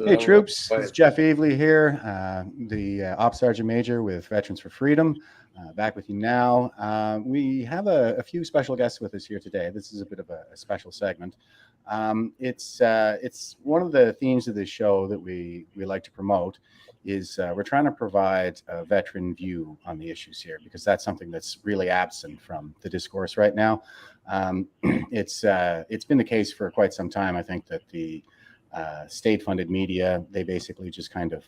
Hey troops, it's Jeff Avely here, the Op Sergeant Major with Veterans for Freedom, back with you now. We have a few special guests with us here today. This is a bit of a special segment. It's one of the themes of this show that we like to promote is we're trying to provide a veteran view on the issues here, because that's something that's really absent from the discourse right now. It's been the case for quite some time. I think that the state-funded media, they basically just kind of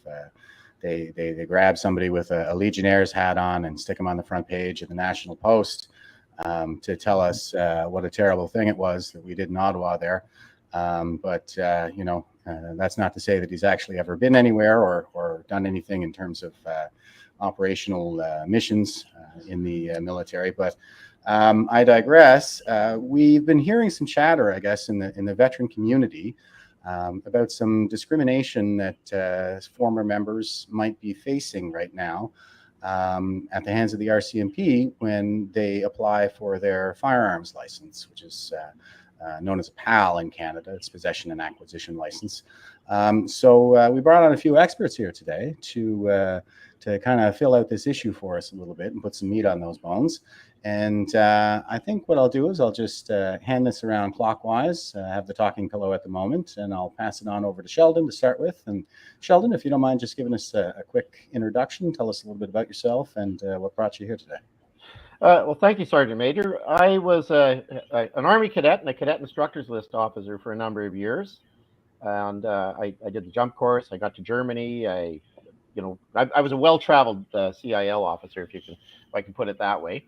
they grab somebody with a Legionnaire's hat on and stick them on the front page of the National Post to tell us what a terrible thing it was that we did in Ottawa there. But that's not to say that he's actually ever been anywhere or done anything in terms of operational missions in the military. But I digress. We've been hearing some chatter, I guess, in the veteran community about some discrimination that former members might be facing right now at the hands of the RCMP when they apply for their firearms license, which is known as a PAL in Canada. It's Possession and Acquisition License. So we brought on a few experts here today to kind of fill out this issue for us a little bit and put some meat on those bones. And I think what I'll do is I'll just hand this around clockwise. I have the talking pillow at the moment, and I'll pass it on over to Sheldon to start with. And Sheldon, if you don't mind just giving us a quick introduction, tell us a little bit about yourself and what brought you here today. Well, thank you, Sergeant Major. I was an Army cadet and a cadet instructors list officer for a number of years. And I did the jump course. I got to Germany. I was a well-traveled CIL officer, if I can put it that way.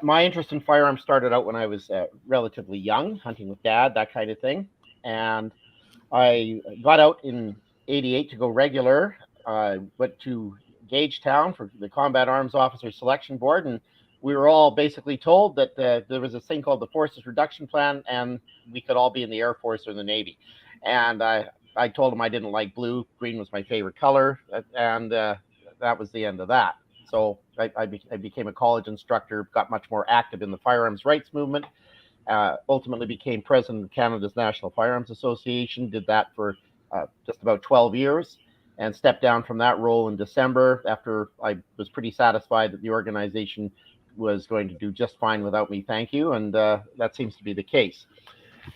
My interest in firearms started out when I was relatively young, hunting with Dad, that kind of thing. And I got out in '88 to go regular. Went to Gagetown for the Combat Arms Officer Selection Board, and we were all basically told that there was this thing called the Forces Reduction Plan, and we could all be in the Air Force or the Navy. And I told them I didn't like blue. Green was my favorite color, and that was the end of that. So I became a college instructor, got much more active in the firearms rights movement, ultimately became president of Canada's National Firearms Association, did that for just about 12 years, and stepped down from that role in December after I was pretty satisfied that the organization was going to do just fine without me, thank you, and that seems to be the case.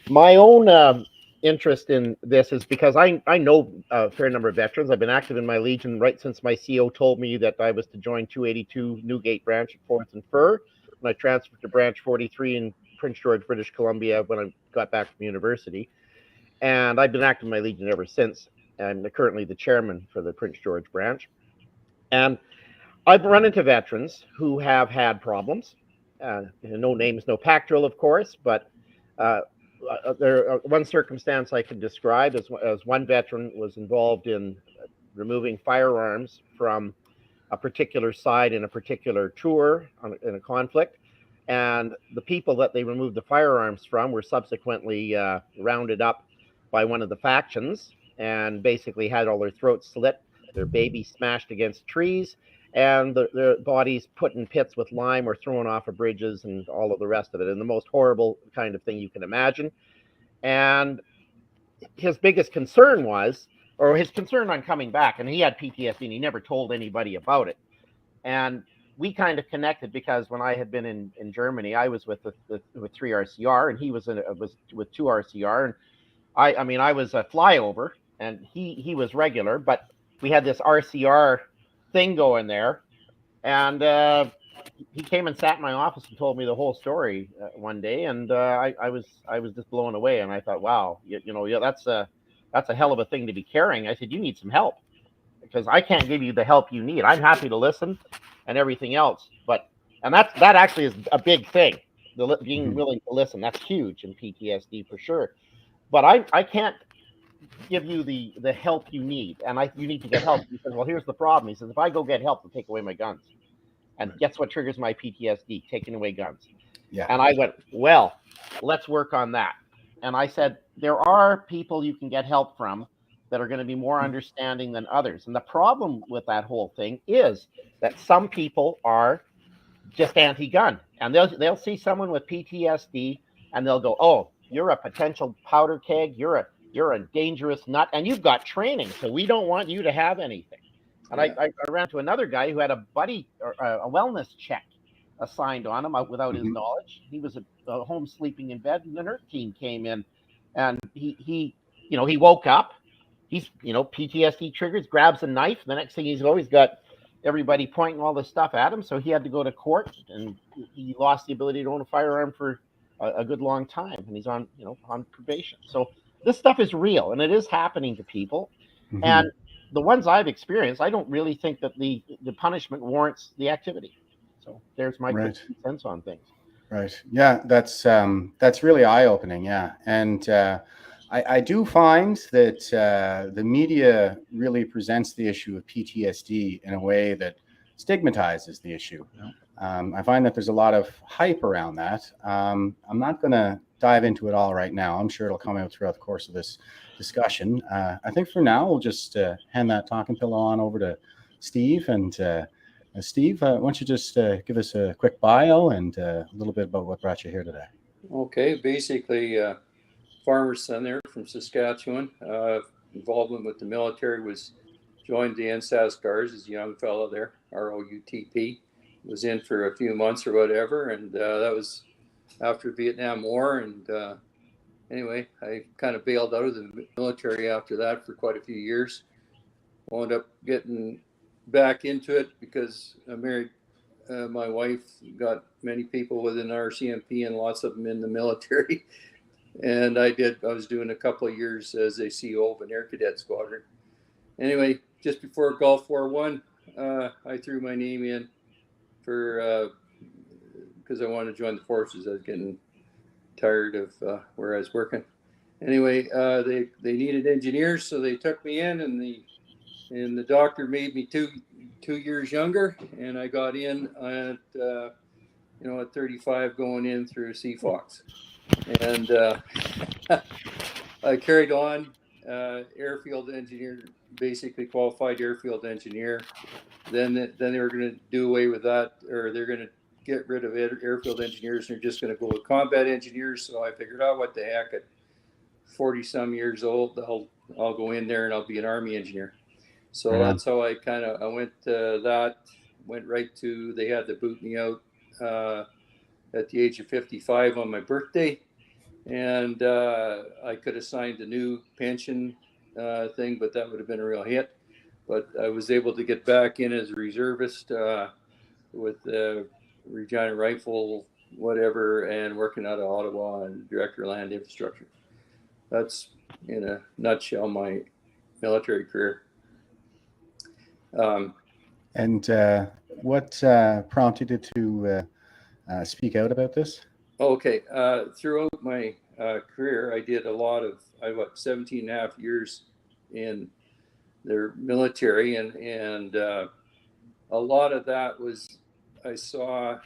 My own interest in this is because I know a fair number of veterans. I've been active in my Legion right since my CO told me that I was to join 282 Newgate Branch at 4th and Fur, and I transferred to Branch 43 in Prince George, British Columbia when I got back from university. And I've been active in my Legion ever since. I'm currently the chairman for the Prince George branch. And I've run into veterans who have had problems. No names, no pack drill, of course, but there one circumstance I can describe as one veteran was involved in removing firearms from a particular side in a particular tour in a conflict, and the people that they removed the firearms from were subsequently rounded up by one of the factions and basically had all their throats slit, their babies smashed against trees, and their bodies put in pits with lime or thrown off of bridges and all of the rest of it, and the most horrible kind of thing you can imagine. And his biggest concern was, or his concern on coming back, and he had PTSD and he never told anybody about it. And we kind of connected because when I had been in Germany, I was with 3 RCR and he was with 2 RCR. And I was a flyover and he was regular, but we had this RCR thing going there, and he came and sat in my office and told me the whole story one day, and I was just blown away, and I thought, wow, that's a hell of a thing to be carrying. I said, you need some help, because I can't give you the help you need. I'm happy to listen and everything else, and that actually is a big thing, being willing to listen. That's huge in PTSD for sure. But I can't give you the help you need, and you need to get help. He says, well, here's the problem. He says, if I go get help, they'll take away my guns. And guess what triggers my PTSD? Taking away guns. Yeah. And I went, well, let's work on that. And I said, there are people you can get help from that are going to be more understanding than others. And the problem with that whole thing is that some people are just anti-gun, and they'll see someone with PTSD and they'll go, oh, you're a potential powder keg. You're you're a dangerous nut, and you've got training, so we don't want you to have anything. And I ran to another guy who had a buddy or a wellness check assigned on him without his knowledge. He was at home sleeping in bed, and the NERT team came in, and he woke up. He's PTSD triggers, grabs a knife. The next thing he's always got everybody pointing all this stuff at him, so he had to go to court, and he lost the ability to own a firearm for a good long time, and he's on probation. So this stuff is real, and it is happening to people. And the ones I've experienced, I don't really think that the punishment warrants the activity. So there's my 2 cents on things. Right. Yeah, that's really eye-opening. Yeah, and I do find that the media really presents the issue of PTSD in a way that stigmatizes the issue. I find that there's a lot of hype around that. I'm not going to dive into it all right now. I'm sure it'll come out throughout the course of this discussion. I think for now, we'll just hand that talking pillow on over to Steve. And Steve, why don't you just give us a quick bio and a little bit about what brought you here today? Okay, basically, farmer's son there from Saskatchewan. Involvement with the military was joined the NSAS Guards as a young fellow there, ROUTP. Was in for a few months or whatever, and that was after the Vietnam War. And anyway, I kind of bailed out of the military after that for quite a few years. Wound up getting back into it because I married my wife, got many people within RCMP and lots of them in the military. And I was doing a couple of years as a CO of an Air Cadet Squadron. Anyway, just before Gulf War I, I threw my name in for because I wanted to join the forces. I was getting tired of where I was working. Anyway, they needed engineers, so they took me in, and the doctor made me two years younger, and I got in at 35, going in through CFOX, and I carried on. Airfield engineer, basically qualified airfield engineer. Then they were going to do away with that, or they're going to get rid of airfield engineers, and they're just going to go with combat engineers. So I figured, what the heck, at 40 some years old, I'll go in there and I'll be an Army engineer. So that's how I went that, went right to, they had to boot me out at the age of 55 on my birthday. And I could have signed a new pension thing, but that would have been a real hit. But I was able to get back in as a reservist with Regina Rifle, whatever, and working out of Ottawa and Director of Land Infrastructure. That's, in a nutshell, my military career. And what prompted you to speak out about this? Okay. Throughout my career, I did a lot of, 17 and a half years in their military, and a lot of that was, I saw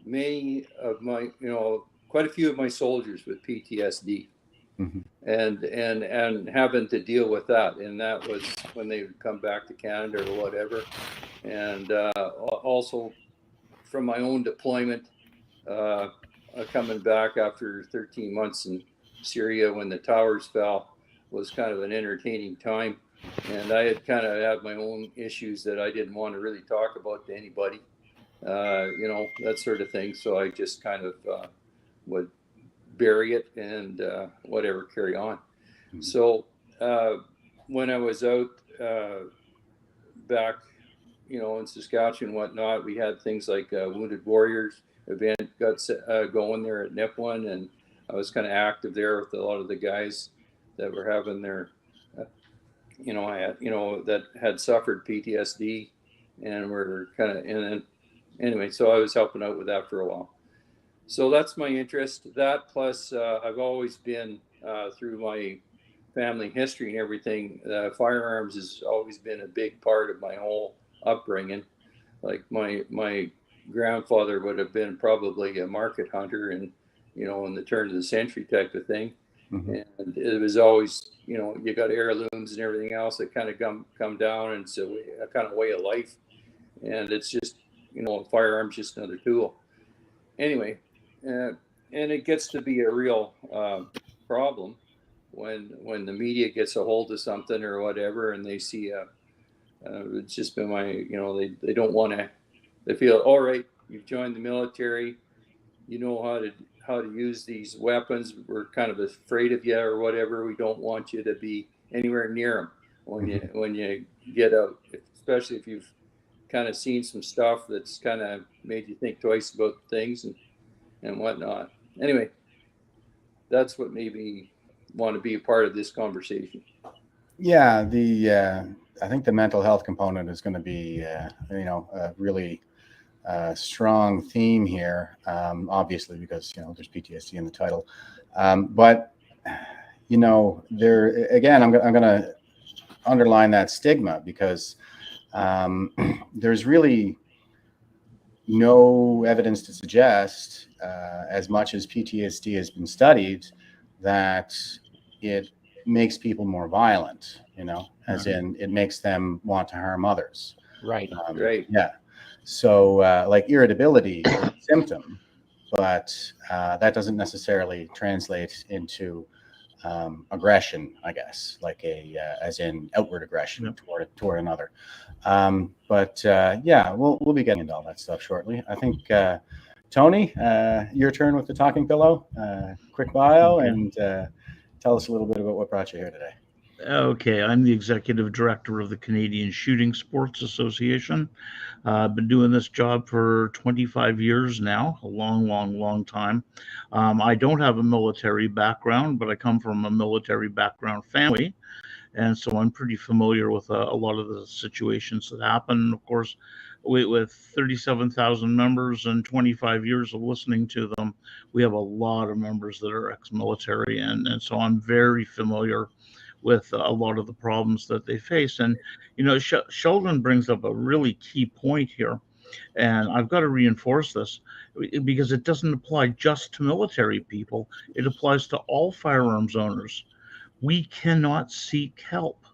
many of my, quite a few of my soldiers with PTSD, and having to deal with that. And that was when they would come back to Canada or whatever. And also from my own deployment, coming back after 13 months in Syria when the towers fell was kind of an entertaining time. And I had kind of had my own issues that I didn't want to really talk about to anybody, that sort of thing. So I just kind of would bury it and whatever, carry on. So when I was out back, in Saskatchewan and whatnot, we had things like Wounded Warriors event got going there at Nipawin, and I was kind of active there with a lot of the guys that were having their that had suffered PTSD and were kind of in it. Anyway, so I was helping out with that for a while. So that's my interest. That plus I've always been through my family history and everything, firearms has always been a big part of my whole upbringing. Like my grandfather would have been probably a market hunter and in the turn of the century type of thing. And it was always, you got heirlooms and everything else that kind of come down, and it's a kind of way of life. And it's just, a firearm's just another tool. Anyway, and it gets to be a real problem when the media gets a hold of something or whatever, and they see it's just been they don't want to. They feel, all right, you've joined the military, you know how to use these weapons. We're kind of afraid of you or whatever. We don't want you to be anywhere near them when you get out, especially if you've kind of seen some stuff that's kind of made you think twice about things and whatnot. Anyway, that's what made me want to be a part of this conversation. Yeah, I think the mental health component is going to be a really strong theme here, obviously because there's PTSD in the title, but there again, I'm going to underline that stigma because there's really no evidence to suggest, as much as PTSD has been studied, that it makes people more violent, as in it makes them want to harm others. Right. Right. Yeah. So like irritability is a symptom, but that doesn't necessarily translate into aggression, I guess, like as in outward aggression toward another. But yeah, we'll be getting into all that stuff shortly. I think Tony, your turn with the talking pillow. Quick bio and tell us a little bit about what brought you here today. Okay, I'm the executive director of the Canadian Shooting Sports Association. I've been doing this job for 25 years now, a long time. I don't have a military background, but I come from a military background family. And so I'm pretty familiar with a lot of the situations that happen. Of course, with 37,000 members and 25 years of listening to them, we have a lot of members that are ex-military. And so I'm very familiar with a lot of the problems that they face. And, Sheldon brings up a really key point here. And I've got to reinforce this because it doesn't apply just to military people. It applies to all firearms owners. We cannot seek help.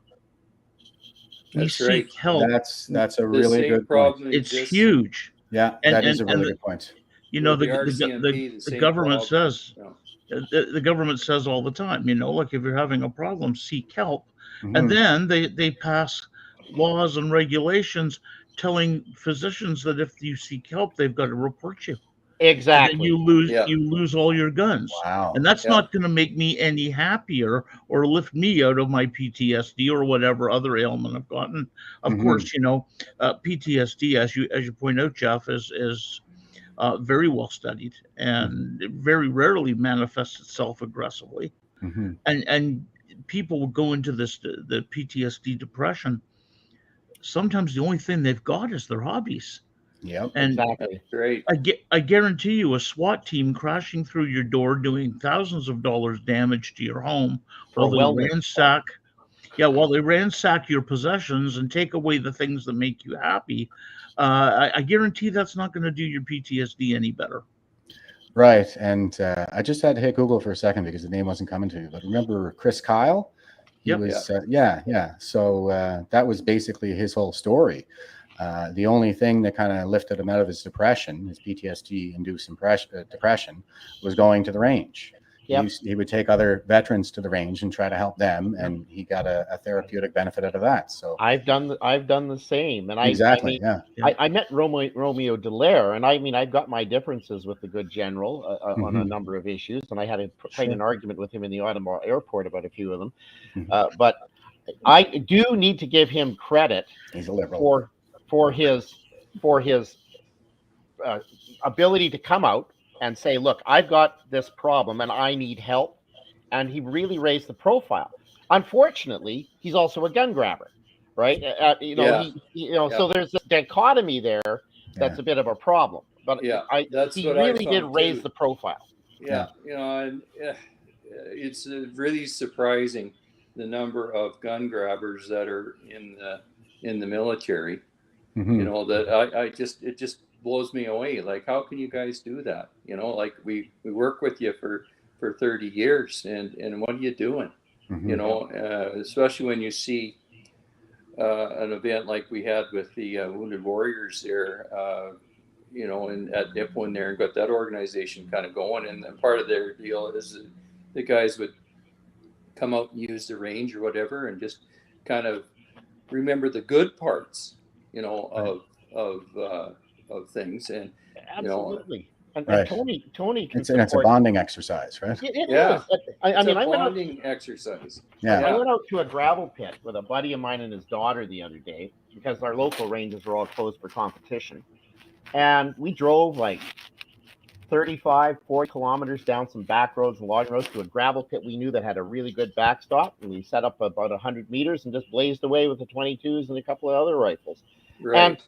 That's right. Seek help. That's a really good point. It's huge. Yeah, that is a really good point. The RCMP, the government says, the government says all the time, like if you're having a problem, seek help. And then they pass laws and regulations telling physicians that if you seek help, they've got to report you. Exactly. And then you lose all your guns. Wow. And that's not going to make me any happier or lift me out of my PTSD or whatever other ailment I've gotten. Of course, PTSD, as you point out, Jeff, is very well studied and it very rarely manifests itself aggressively. And people will go into the PTSD depression. Sometimes the only thing they've got is their hobbies. Yep. And exactly. Great. I guarantee you a SWAT team crashing through your door doing thousands of dollars damage to your home while they ransack your possessions and take away the things that make you happy. I guarantee that's not going to do your PTSD any better. Right. And I just had to hit Google for a second because the name wasn't coming to me. But remember Chris Kyle? He was, yeah. So that was basically his whole story. The only thing that kind of lifted him out of his depression, his PTSD-induced depression, was going to the range. Yep. He would take other veterans to the range and try to help them, and he got a therapeutic benefit out of that. So I've done the same, and I met Romeo Dallaire, and I've got my differences with the good general on a number of issues, and I had quite an argument with him in the Ottawa airport about a few of them. But I do need to give him credit. He's a liberal for his ability to come out and say, look, I've got this problem and I need help. And he really raised the profile. Unfortunately, he's also a gun grabber, right? So there's this dichotomy there that's a bit of a problem. But he really did raise the profile. Yeah. And it's really surprising the number of gun grabbers that are in the military. That it just blows me away. Like, how can you guys do that? Like we work with you for 30 years and what are you doing? Especially when you see an event like we had with the Wounded Warriors there, and at Nipawin there, and got that organization kind of going. And part of their deal is the guys would come out and use the range or whatever, and just kind of remember the good parts, you know, of things. And you know, Absolutely. And Right. Tony can It's a support. bonding exercise, right? It Yeah. is. I it's mean, a I went out. bonding exercise. Yeah. I went out to a gravel pit with a buddy of mine and his daughter the other day because our local ranges were all closed for competition. And we drove like 35, 40 kilometers down some back roads and logging roads to a gravel pit we knew that had a really good backstop. And we set up about 100 meters and just blazed away with the 22s and a couple of other rifles. Right. And,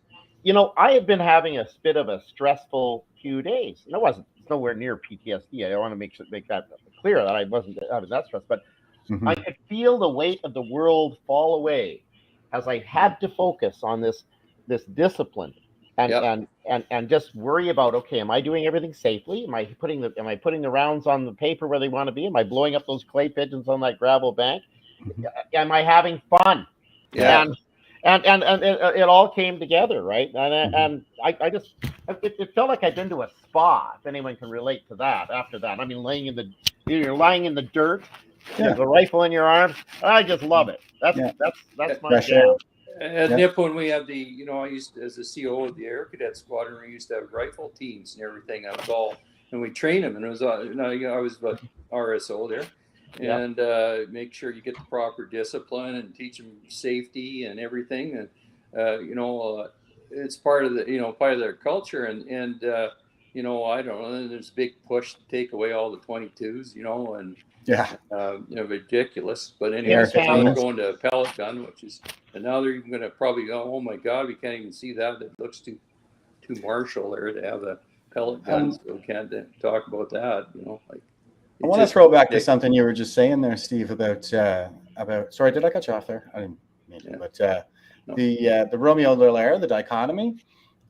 you know, I had been having a bit of a stressful few days. And it's nowhere near PTSD. I want to make that clear that I wasn't having that stress. But Mhm. I could feel the weight of the world fall away as I had to focus on this discipline and just worry about, okay, am I doing everything safely? Am I putting the rounds on the paper where they want to be? Am I blowing up those clay pigeons on that gravel bank? Mhm. Am I having fun? Yeah. And it all came together, right? Mhm. And it felt like I'd been to a spa, if anyone can relate to that. After that, I mean, you're lying in the dirt, Yeah. with a rifle in your arms. I just love it. That's my Fresh jam. At Yeah. NIP, when we had I used, as the CO of the Air Cadet Squadron, we used to have rifle teams and everything. I was all, and we train them, and it was, I was RSO there, and make sure you get the proper discipline and teach them safety and everything, and it's part of their culture, and I don't know. There's a big push to take away all the 22s, and Yeah. ridiculous. But anyway, Yeah, now they're Canada. going to a pellet gun, and now they're even going to probably go, oh my God, we can't even see that. It looks too martial there to have a pellet gun, so we can't talk about that. I want to throw back to something you were just saying there, Steve, about. Sorry, did I cut you off there? I didn't mean to. But No. the Romeo Dallaire, the dichotomy.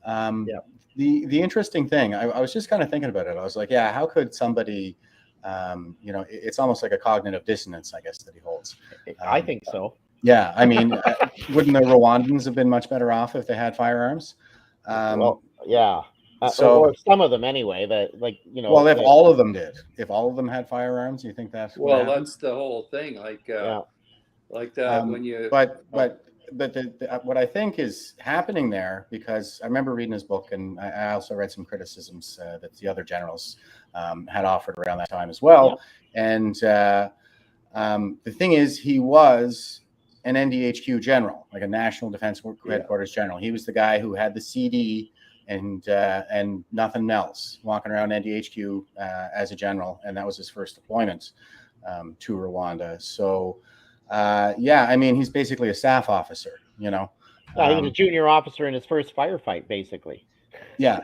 Yeah. The interesting thing, I was just kind of thinking about it. I was like, yeah, how could somebody, it's almost like a cognitive dissonance, I guess, that he holds. I think so. Yeah, I mean, wouldn't the Rwandans have been much better off if they had firearms? Well, yeah. So, or some of them anyway. That well, if all of them did, if all of them had firearms, you think that? Well, that's the whole thing. Like that when you. But what I think is happening there, because I remember reading his book, and I also read some criticisms that the other generals had offered around that time as well. Yeah. And the thing is, he was an NDHQ general, like a National Defense Headquarters general. He was the guy who had the CD and nothing else, walking around NDHQ as a general, and that was his first deployment to Rwanda. So, I mean, he's basically a staff officer, he was a junior officer in his first firefight, basically. Yeah.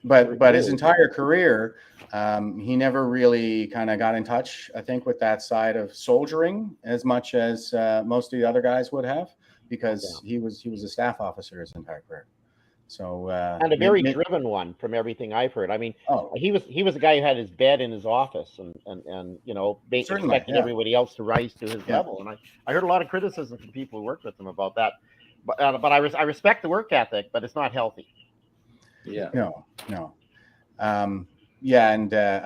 But his entire career, he never really kind of got in touch, I think, with that side of soldiering as much as most of the other guys would have, because he was a staff officer his entire career. So and a very driven one, from everything I've heard. I mean, he was a guy who had his bed in his office and expected everybody else to rise to his level. And I heard a lot of criticism from people who worked with him about that. But I respect the work ethic, but it's not healthy. Yeah. No. I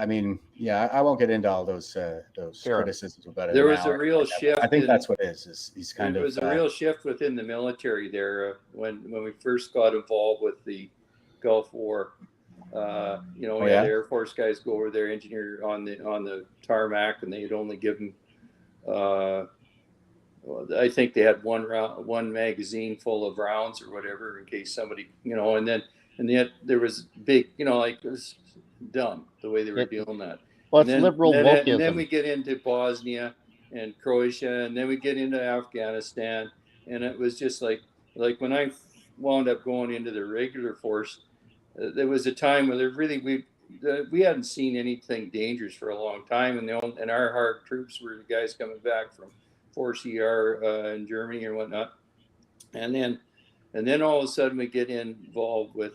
mean, I won't get into all those criticisms about it. There was a real shift. I think that's what it is. He's kind of. There was a real shift within the military there when we first got involved with the Gulf War. We had Air Force guys go over there, engineer on the tarmac, and they'd only give them. I think they had one magazine full of rounds or whatever in case somebody, and yet there was big, it was dumb the way they were doing that. Well, it's liberal wokeism. And then we get into Bosnia and Croatia, and then we get into Afghanistan, and it was just like when I wound up going into the regular force, there was a time where we hadn't seen anything dangerous for a long time, and our hard troops were the guys coming back from Force ER in Germany and whatnot, and then all of a sudden we get involved with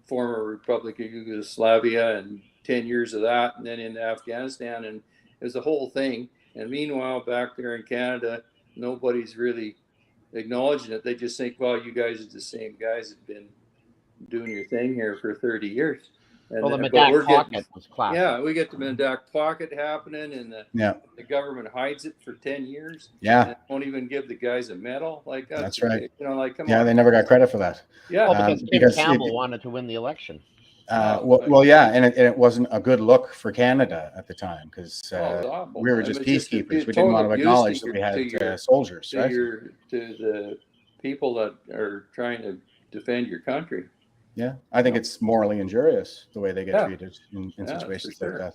former Republic of Yugoslavia and 10 years of that, and then into Afghanistan, and it was the whole thing. And meanwhile, back there in Canada, nobody's really acknowledging it. They just think, well, you guys are the same guys that have been doing your thing here for 30 years. And Well, the but Medak we're pocket getting, was classic. yeah, we get the Medak pocket happening, and the government hides it for 10 years. Yeah. And won't even give the guys a medal. Like That's right. You know, like come Yeah, on. they never got credit for that. Yeah. Well, because Kim because Campbell wanted to win the election. well, yeah, and it wasn't a good look for Canada at the time because it was awful. we were I just mean, it's peacekeepers. just We a didn't total want to abuse acknowledge to that we your- had soldiers, right? to the people that are trying to defend your country. Yeah, I think it's morally injurious the way they get treated in situations like that.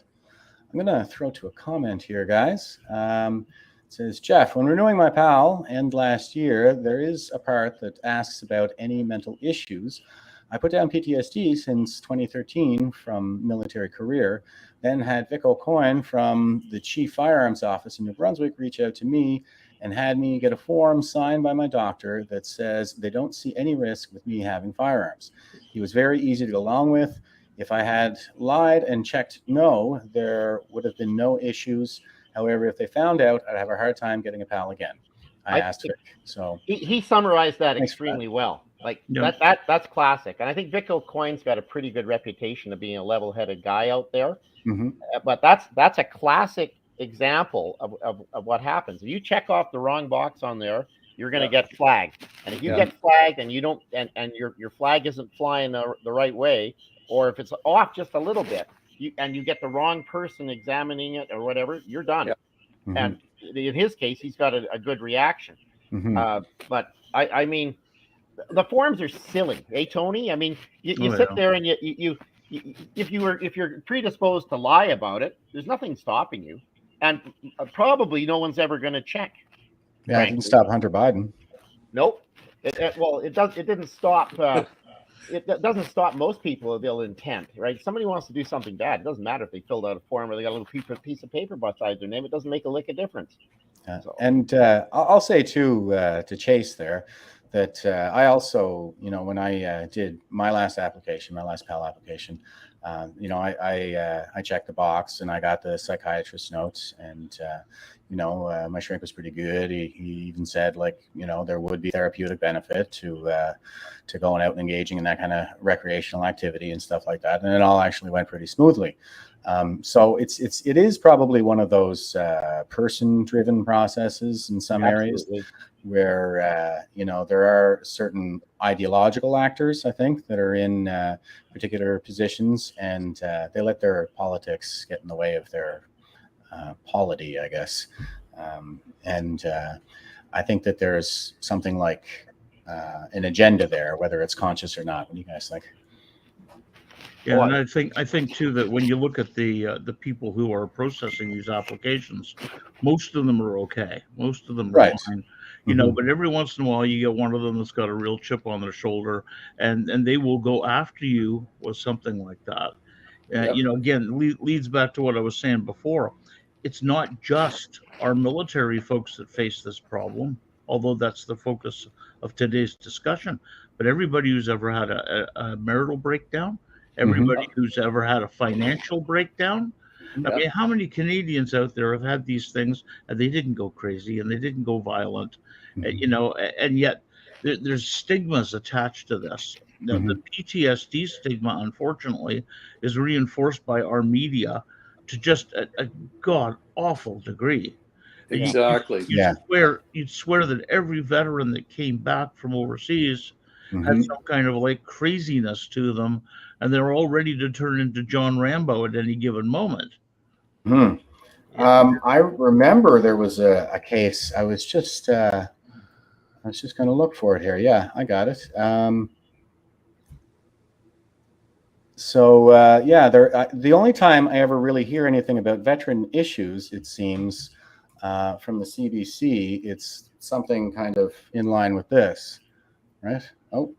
I'm going to throw to a comment here, guys. It says, Jeff, when renewing my PAL and last year, there is a part that asks about any mental issues. I put down PTSD since 2013 from military career, then had Vic O'Coin from the Chief Firearms Office in New Brunswick reach out to me and had me get a form signed by my doctor that says they don't see any risk with me having firearms. He was very easy to get along with. If I had lied and checked no, there would have been no issues. However, if they found out, I'd have a hard time getting a PAL again. I asked Vic. So he summarized that extremely well. Like that's classic. And I think Vic O'Coin's got a pretty good reputation of being a level-headed guy out there. Mm-hmm. But that's a classic example of what happens. If you check off the wrong box on there, you're going to get flagged. And if you get flagged and you don't, and your flag isn't flying the right way, or if it's off just a little bit, you get the wrong person examining it or whatever, you're done. Yeah. Mm-hmm. And in his case, he's got a good reaction. Mm-hmm. But I mean, the forms are silly, Tony? I mean, you sit there and you if you're predisposed to lie about it, there's nothing stopping you, and probably no one's ever going to check. Yeah, frankly. It didn't stop Hunter Biden. Nope. It didn't stop. It doesn't stop most people of ill intent, right? Somebody wants to do something bad. It doesn't matter if they filled out a form or they got a little piece of paper beside their name. It doesn't make a lick of difference. So. And I'll say too to Chase there that I also, when I did my last PAL application, I checked the box and I got the psychiatrist's notes, and my shrink was pretty good. He even said there would be therapeutic benefit to going out and engaging in that kind of recreational activity and stuff like that, and it all actually went pretty smoothly. So it is probably one of those person-driven processes in some areas where there are certain ideological actors, I think, that are in particular positions, and they let their politics get in the way of their polity, I guess. And I think that there's something like an agenda there, whether it's conscious or not. What do you guys think? Yeah, and I think too that when you look at the people who are processing these applications, most of them are okay. Most of them are fine. But every once in a while you get one of them that's got a real chip on their shoulder, and they will go after you with something like that. Again, leads back to what I was saying before. It's not just our military folks that face this problem, although that's the focus of today's discussion, but everybody who's ever had a marital breakdown, everybody who's ever had a financial breakdown. I mean, how many Canadians out there have had these things and they didn't go crazy and they didn't go violent, and yet there's stigmas attached to this. Now, the PTSD stigma, unfortunately, is reinforced by our media to just a god awful degree. Exactly. You'd swear that every veteran that came back from overseas had some kind of craziness to them, and they're all ready to turn into John Rambo at any given moment. I remember there was a case. I was just going to look for it here. Yeah, I got it. The only time I ever really hear anything about veteran issues, it seems, from the CBC, it's something kind of in line with this, right? Oh,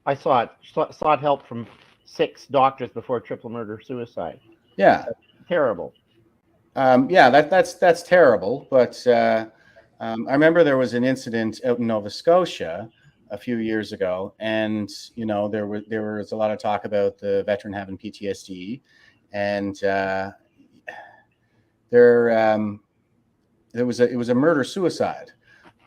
I saw it. Sought help from 6 doctors before triple murder suicide. Yeah, that's terrible. That's terrible. But I remember there was an incident out in Nova Scotia a few years ago, and there was a lot of talk about the veteran having PTSD, and it was a murder suicide,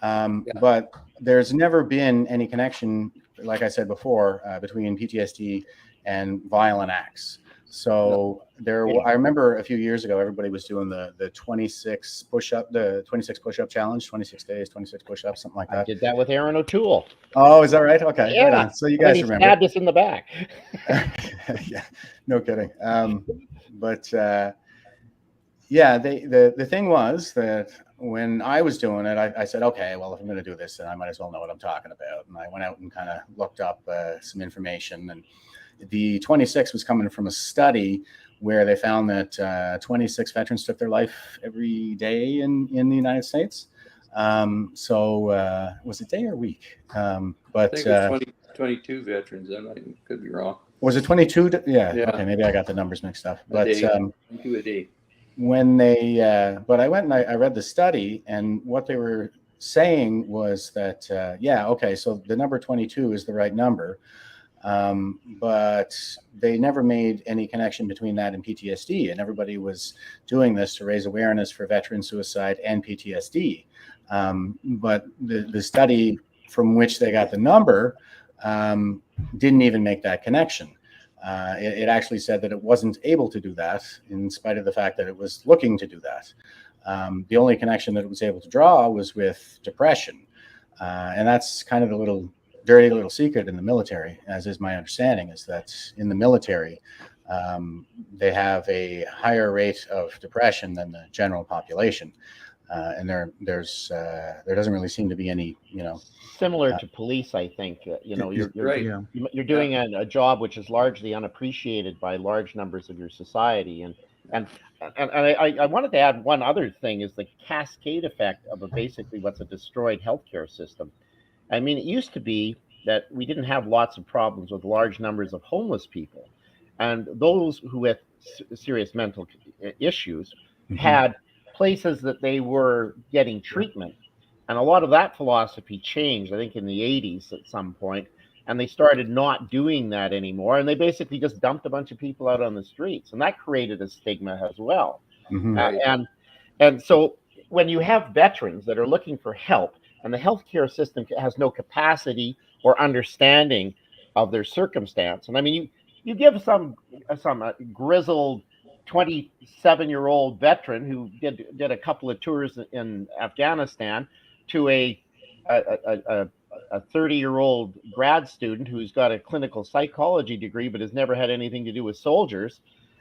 but there's never been any connection, like I said before, between PTSD and violent acts. So I remember a few years ago, everybody was doing the 26 push-up challenge, 26 days, 26 push-ups, something like I that. did that with Aaron O'Toole. Oh, is that right? Okay, Yeah. right on. So you And then guys he remember? stabbed us in the back. Yeah, no kidding. Yeah, the thing was that when I was doing it, I said, okay, well, if I'm going to do this, then I might as well know what I'm talking about. And I went out and kind of looked up some information. And the 26 was coming from a study where they found that 26 veterans took their life every day in the United States. Was it day or week? I think it was 22 veterans. Could be wrong. Was it 22? Yeah. Yeah. Okay, maybe I got the numbers mixed up. But a day. When but I went and I read the study, and what they were saying was that, okay, so the number 22 is the right number. But they never made any connection between that and PTSD, and everybody was doing this to raise awareness for veteran suicide and PTSD. But the study from which they got the number didn't even make that connection. It actually said that it wasn't able to do that, in spite of the fact that it was looking to do that. The only connection that it was able to draw was with depression, and that's kind of the dirty little secret in the military, as is my understanding, is that in the military, they have a higher rate of depression than the general population. And there doesn't really seem to be any, similar to police, I think. You're right. You're doing a job which is largely unappreciated by large numbers of your society, and I wanted to add one other thing, is the cascade effect of basically what's a destroyed healthcare system. I mean, it used to be that we didn't have lots of problems with large numbers of homeless people, and those who had serious mental issues had places that they were getting treatment. And a lot of that philosophy changed, I think, in the 80s at some point, and they started not doing that anymore. And they basically just dumped a bunch of people out on the streets, and that created a stigma as well. And so when you have veterans that are looking for help, and the healthcare system has no capacity or understanding of their circumstance, and I mean, you give some grizzled 27-year-old veteran who did a couple of tours in Afghanistan to a 30-year-old grad student who's got a clinical psychology degree but has never had anything to do with soldiers,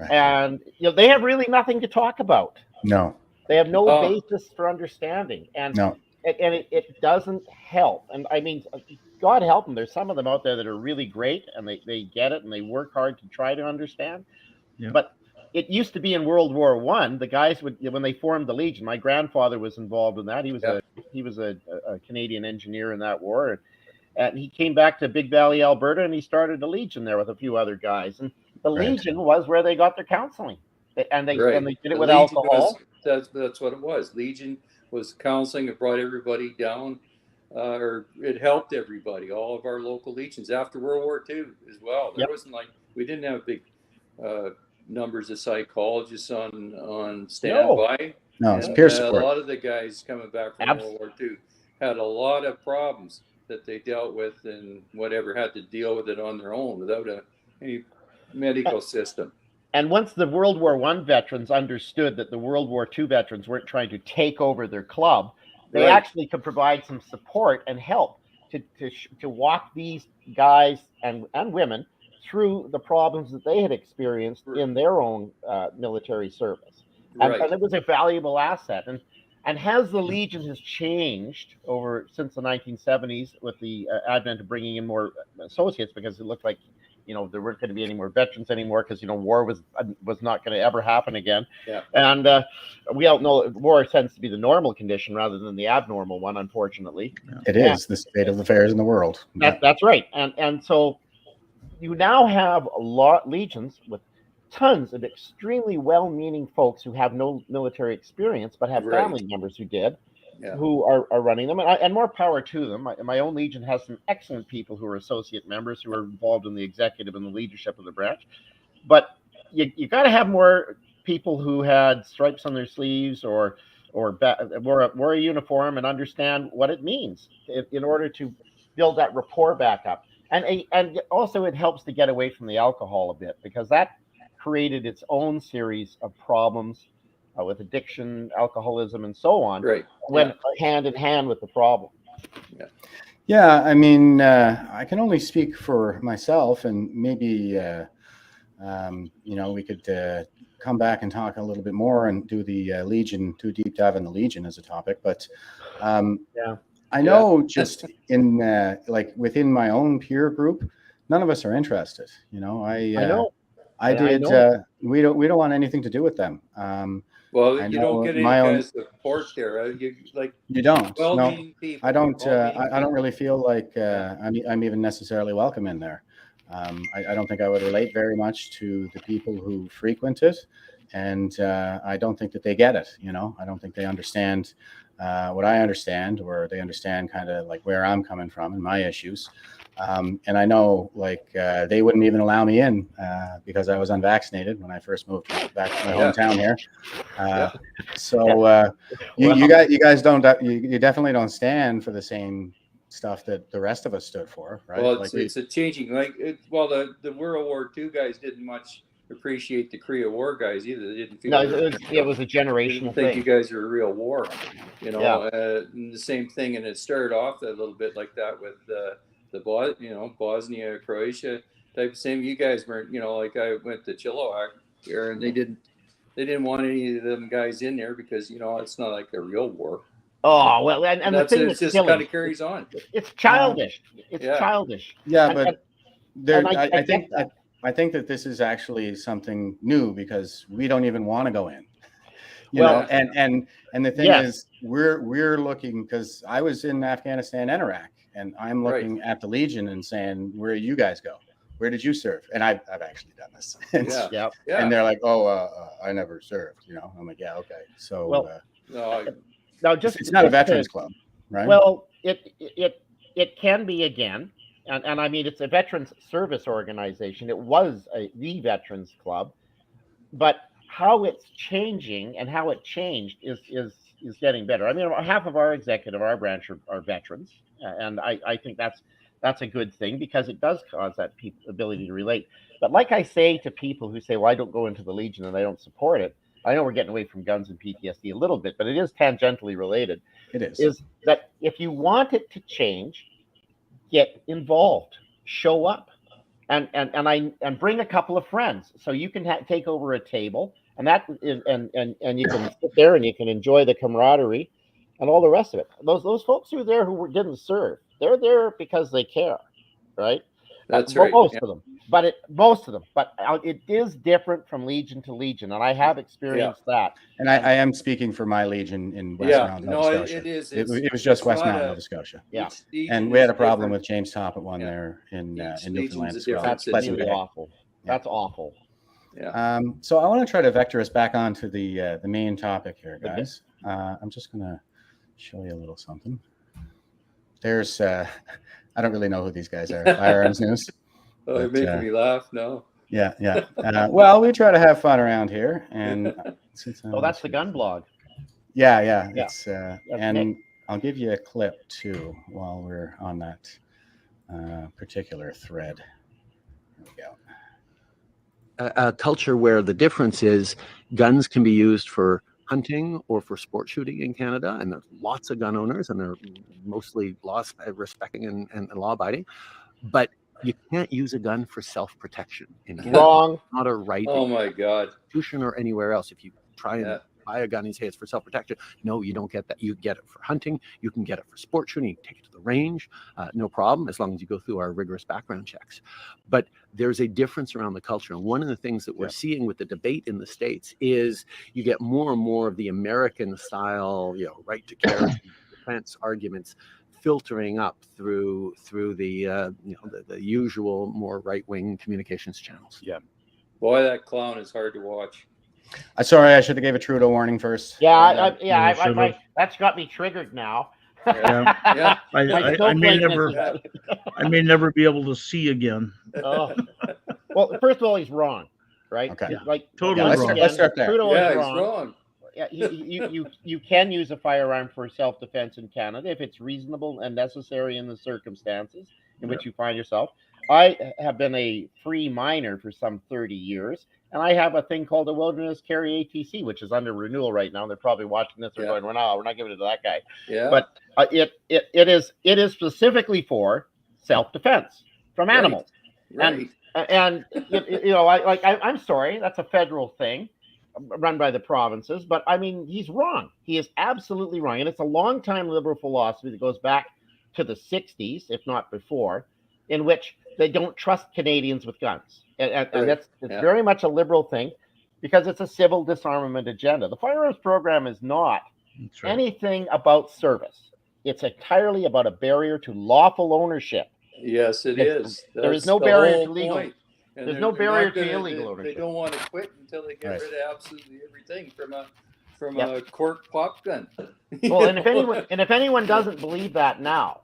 and they have really nothing to talk about. No, they have no basis for understanding, and it doesn't help. And I mean, God help them. There's some of them out there that are really great, and they get it, and they work hard to try to understand. But it used to be in World War I, the guys would, when they formed the Legion, my grandfather was involved in that. He was a Canadian engineer in that war, and he came back to Big Valley, Alberta, and he started the Legion there with a few other guys. And the Legion was where they got their counseling, and they did it with alcohol. That's what it was. Legion was counseling. It brought everybody down, or it helped everybody. All of our local legions after World War II as well. There wasn't we didn't have big numbers of psychologists on standby. No, it's peer support. A lot of the guys coming back from World War II had a lot of problems that they dealt with, and whatever, had to deal with it on their own without any medical system. And once the World War I veterans understood that the World War II veterans weren't trying to take over their club, they actually could provide some support and help to walk these guys and women through the problems that they had experienced in their own military service. And it was a valuable asset. And as the Legion has changed since the 1970s with the advent of bringing in more associates, because it looked like there weren't going to be any more veterans anymore, because war was not going to ever happen again. And we all know war tends to be the normal condition rather than the abnormal one, unfortunately. It is the state of affairs in the world. That's right. And so you now have legions with tons of extremely well-meaning folks who have no military experience but have family members who did, who are running them, and more power to them. My own Legion has some excellent people who are associate members who are involved in the executive and the leadership of the branch, but you got to have more people who had stripes on their sleeves or wore a uniform and understand what it means in order to build that rapport back up. And also it helps to get away from the alcohol a bit, because that created its own series of problems with addiction, alcoholism, and so on, Right. went hand in hand with the problem. Yeah, I mean, I can only speak for myself, and maybe we could come back and talk a little bit more and do the Legion, do a deep dive in the Legion as a topic. But I know just in like within my own peer group, none of us are interested. You know, I know. We don't want anything to do with them. Well, you don't get any kind of support there. You don't. Well-meaning people. I don't. I don't really feel like I'm even necessarily welcome in there. I don't think I would relate very much to the people who frequent it, and I don't think that they get it. You know, I don't think they understand what I understand, or they understand kind of like where I'm coming from and my issues. And I know like they wouldn't even allow me in because I was unvaccinated when I first moved back to my hometown here. So you guys don't, you definitely don't stand for the same stuff that the rest of us stood for, right? Well, it's a changing, the World War II guys didn't much appreciate the Korea War guys either. They didn't feel it was a generational thing. You guys are a real war, you know. And the same thing, and it started off a little bit like that with Bosnia, Croatia type of thing. You guys weren't, like I went to Chilliwack here, and they didn't want any of them guys in there because it's not like a real war. Oh well, and the thing that's just kind of carries on. It's childish. It's childish. Yeah, but I think that this is actually something new because we don't even want to go in. You know, and the thing is, we're looking, because I was in Afghanistan and Iraq, and I'm looking at the Legion and saying, where do you guys go? Where did you serve? And I've actually done this. And they're like, I never served. You know, I'm like, yeah, okay. So now it's not a veterans club, right? Well, it can be again. And I mean, it's a veterans service organization. It was the veterans club, but how it's changing and how it changed is getting better. I mean, half of our executive, our branch are veterans, and I think that's a good thing because it does cause that ability to relate. But like I say to people who say, well, I don't go into the Legion and I don't support it. I know we're getting away from guns and PTSD a little bit, but it is tangentially related. It is. Is that if you want it to change, get involved, show up, and bring a couple of friends so you can take over a table, and that is, and you can sit there and you can enjoy the camaraderie and all the rest of it. Those folks who are there who didn't serve, they're there because they care, right? That's right. Most of them, but it is different from Legion to Legion, and I have experienced that. And I am speaking for my Legion in West Mountain, Nova Scotia. It is. It was just West Mountain, Nova Scotia. Yeah, and we had a problem with James Toppett one there in Newfoundland as well. That's really awful. That's awful. Yeah. So I want to try to vector us back onto the main topic here, guys. I'm just gonna show you a little something. There's I don't really know who these guys are. Firearms News. Oh, you're making me laugh. No. Yeah. Well, we try to have fun around here, and that's the gun blog. Yeah. It's and I'll give you a clip too while we're on that particular thread. There we go. A culture where the difference is guns can be used for hunting or for sport shooting in Canada, and there's lots of gun owners, and they're mostly respecting and law-abiding, but you can't use a gun for self-protection in Canada. Wrong. Not a right. Oh my God. Constitution or anywhere else. If you try and buy a gun and say it's for self-protection, no, you don't get that. You get it for hunting. You can get it for sport shooting. You can take it to the range, no problem, as long as you go through our rigorous background checks. But there's a difference around the culture. And one of the things that we're seeing with the debate in the States is you get more and more of the American style, right to care defense arguments filtering up through the the usual more right-wing communications channels. Yeah. Boy, that clown is hard to watch. Sorry, I should have gave a Trudeau warning first. That's got me triggered now. I may never be able to see again. Oh. Well, first of all, he's wrong, right? Okay. Totally wrong. Let's start there. Trudeau is he's wrong. wrong. Yeah, you can use a firearm for self-defense in Canada if it's reasonable and necessary in the circumstances in which you find yourself. I have been a free miner for some 30 years, and I have a thing called a wilderness carry ATC, which is under renewal right now. They're probably watching this. They're going, well, no, we're not giving it to that guy. Yeah. But it is specifically for self-defense from animals. Right. And I'm sorry, that's a federal thing run by the provinces, but I mean, he's wrong. He is absolutely wrong, and it's a long-time liberal philosophy that goes back to the 60s, if not before, in which they don't trust Canadians with guns, and it's very much a liberal thing because it's a civil disarmament agenda. The firearms program is not anything about service. It's entirely about a barrier to lawful ownership. Yes, it is. There is no barrier to legal. And there's no barrier to illegal ownership. They don't want to quit until they get rid of absolutely everything from a cork pop gun. Well, and if anyone doesn't believe that now,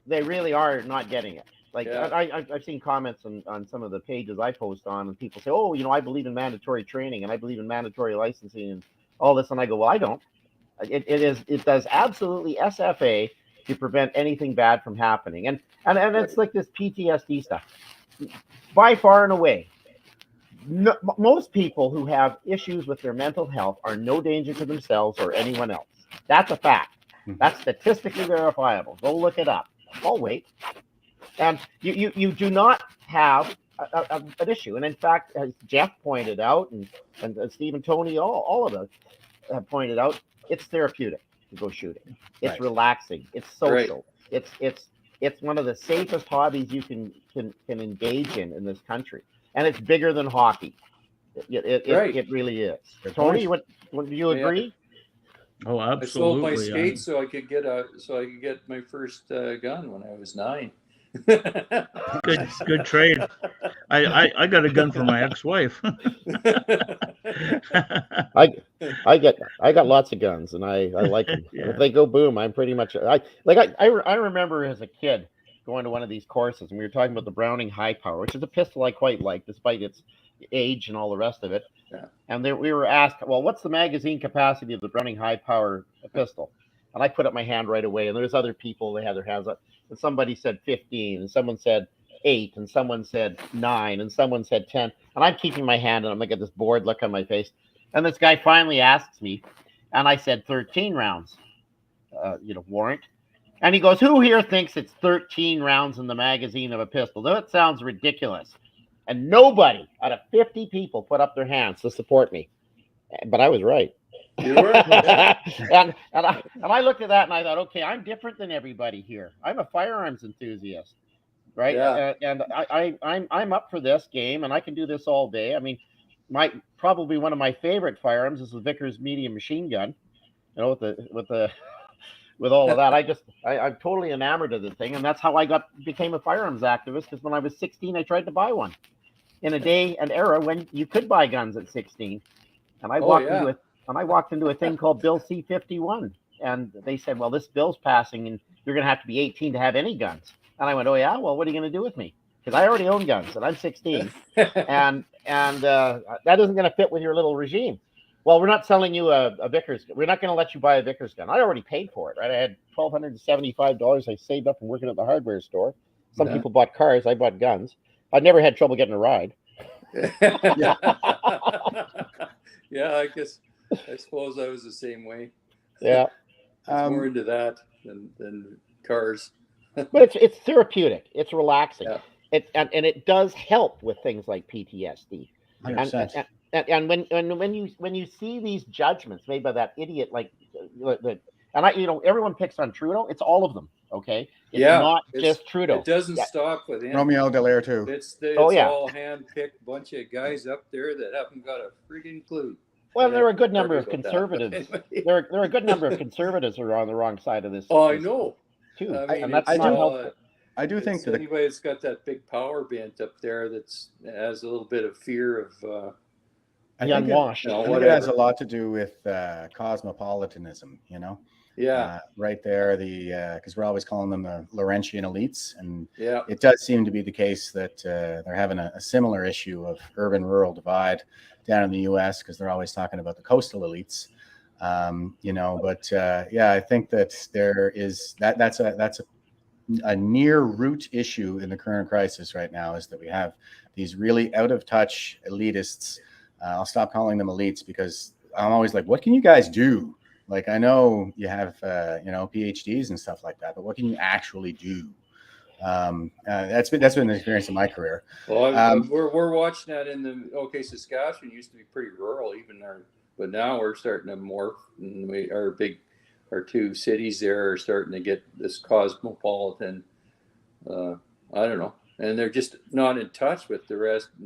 they really are not getting it. Like I've seen comments on some of the pages I post on, and people say, "Oh, I believe in mandatory training and I believe in mandatory licensing and all this," and I go, "Well, I don't. It does absolutely SFA to prevent anything bad from happening, and it's like this PTSD stuff. By far and away, most people who have issues with their mental health are no danger to themselves or anyone else. That's a fact. That's statistically verifiable. Go look it up. I'll wait. And you do not have an issue. And in fact, as Jeff pointed out, and Stephen, Tony, all of us have pointed out, it's therapeutic to go shooting. It's relaxing. It's social. It's one of the safest hobbies you can engage in this country, and it's bigger than hockey. It really is. Tony, what do you agree? Oh, absolutely. I sold my skates so I could get my first gun when I was 9. Good trade. I got a gun for my ex-wife. I got lots of guns, and I like them. If they go boom, I'm pretty much I remember as a kid going to one of these courses, and we were talking about the Browning High Power, which is a pistol I quite like, despite its age and all the rest of it. Yeah. And we were asked, well, what's the magazine capacity of the Browning High Power pistol? And I put up my hand right away, and there's other people, they had their hands up, and somebody said 15, and someone said 8, and someone said 9, and someone said 10, and I'm keeping my hand, and I'm gonna get this bored look on my face, and this guy finally asks me, and I said 13 rounds, warrant, and he goes, who here thinks it's 13 rounds in the magazine of a pistol? That sounds ridiculous. And nobody out of 50 people put up their hands to support me, but I was right. You were, and I looked at that and I thought, okay, I'm different than everybody here. I'm a firearms enthusiast, right? Yeah. And I'm up for this game, and I can do this all day. I mean, probably one of my favorite firearms is the Vickers medium machine gun. With all of that, I'm totally enamored of the thing, and that's how I became a firearms activist. Because when I was 16, I tried to buy one in a day and era when you could buy guns at 16, and I walked into a thing called Bill C-51, and they said, well, this bill's passing, and you're going to have to be 18 to have any guns. And I went, oh yeah, well, what are you going to do with me? Because I already own guns, and I'm 16, and that isn't going to fit with your little regime. Well, we're not selling you a Vickers. We're not going to let you buy a Vickers gun. I already paid for it, right? I had $1,275 I saved up from working at the hardware store. Some people bought cars. I bought guns. I never had trouble getting a ride. Yeah, I suppose I was the same way. Yeah. More into that than cars. But it's therapeutic. It's relaxing. Yeah. And it does help with things like PTSD. 100%. And when you see these judgments made by that idiot, everyone picks on Trudeau. It's all of them. Okay. It's not just Trudeau. It doesn't stop with him. Romeo Dallaire too. It's all hand-picked bunch of guys up there that haven't got a freaking clue. Well, there are a good number of conservatives. There are a good number of conservatives who are on the wrong side of this. Oh, I know. Too. And that's not helpful. I do think that anybody that's got that big power bent up there has a little bit of fear of I think it has a lot to do with cosmopolitanism, Yeah. Right there, because we're always calling them the Laurentian elites, and it does seem to be the case that they're having a similar issue of urban-rural divide down in the U.S. because they're always talking about the coastal elites, But I think that there is that's a near root issue in the current crisis right now is that we have these really out of touch elitists. I'll stop calling them elites because I'm always like, what can you guys do? Like, I know you have, PhDs and stuff like that, but what can you actually do? That's been the experience of my career. Well, we're watching that in the Saskatchewan used to be pretty rural, but now we're starting to morph, and our two cities there are starting to get this cosmopolitan. I don't know, and they're just not in touch with the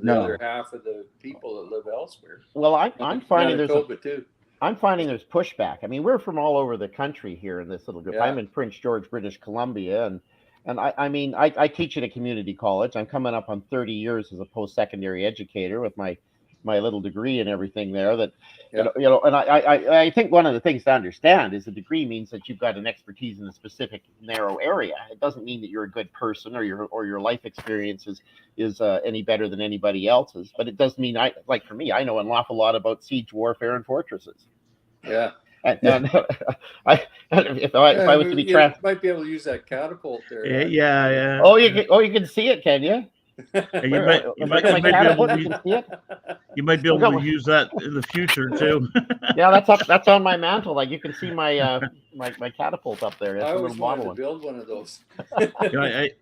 other half of the people that live elsewhere. Well, I'm finding too. I'm finding there's pushback. I mean, we're from all over the country here in this little group. Yeah. I'm in Prince George, British Columbia, and I teach at a community college. I'm coming up on 30 years as a post-secondary educator with my little degree and everything there. That and I think one of the things to understand is a degree means that you've got an expertise in a specific narrow area. It doesn't mean that you're a good person or your life experience is any better than anybody else's. But it does mean for me, I know an awful lot about siege warfare and fortresses. Yeah. And if I was to be might be able to use that catapult there. Yeah. Oh, you can see it, can you? You might be able to use that in the future too. Yeah, that's on my mantle. Like, you can see my my catapult up there. It's I a always little wanted model to build one of those.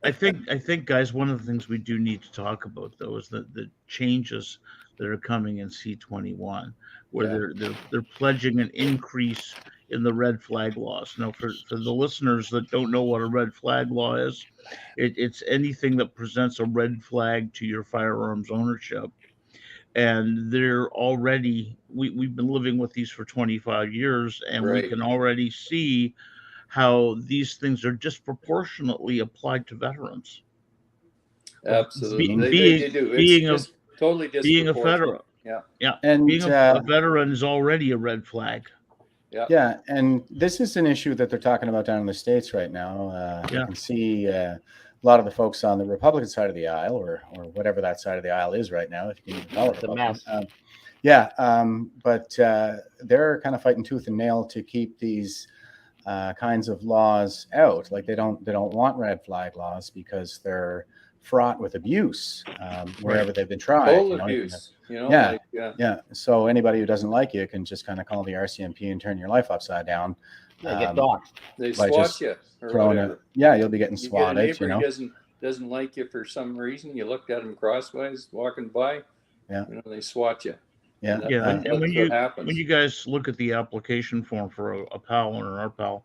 I think, guys, one of the things we do need to talk about though is the changes that are coming in C21, where they're pledging an increase in the red flag laws. Now, for the listeners that don't know what a red flag law is, it's anything that presents a red flag to your firearms ownership. And they're already, we've been living with these for 25 years, and Right. we can already see how these things are disproportionately applied to veterans. Absolutely. They do. It's totally disproportionate. Being a veteran. Yeah. And being a veteran is already a red flag. Yeah, and this is an issue that they're talking about down in the States right now. You can see a lot of the folks on the Republican side of the aisle, or whatever that side of the aisle is right now, if you can even call it a mess. But they're kind of fighting tooth and nail to keep these kinds of laws out. Like, they don't want red flag laws because they're fraught with abuse wherever they've been tried. Total abuse. So anybody who doesn't like you can just kind of call the RCMP and turn your life upside down. Get doxxed. They swat you or whatever. You'll be getting swatted. Get a neighbor who doesn't like you for some reason. You looked at him crossways walking by. Yeah. They swat you. Yeah. And when you guys look at the application form for a PAL or an RPAL,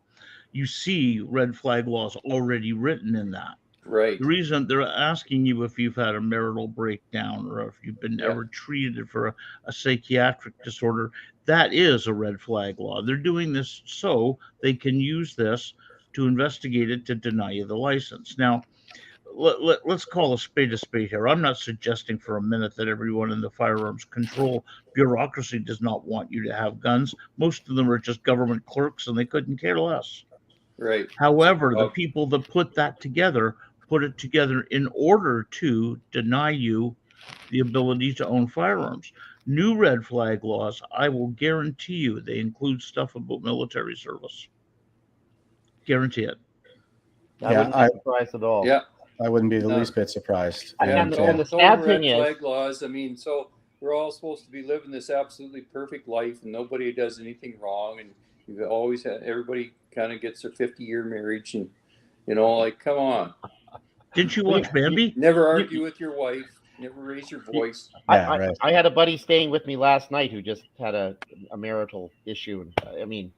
you see red flag laws already written in that. Right. The reason they're asking you if you've had a marital breakdown or if you've been ever treated for a psychiatric disorder, that is a red flag law. They're doing this so they can use this to investigate it to deny you the license. Now, let's call a spade here. I'm not suggesting for a minute that everyone in the firearms control bureaucracy does not want you to have guns. Most of them are just government clerks and they couldn't care less. Right. However, the people that put it together in order to deny you the ability to own firearms. New red flag laws, I will guarantee you, they include stuff about military service. Guarantee it. I wouldn't be surprised at all. Yeah. I wouldn't be the least bit surprised. And the sad thing is, flag laws. I mean, so we're all supposed to be living this absolutely perfect life, and nobody does anything wrong, and you've always had everybody kind of gets their 50-year marriage, and come on. Didn't you watch Bambi? Never argue with your wife. Never raise your voice. I had a buddy staying with me last night who just had a marital issue. I mean,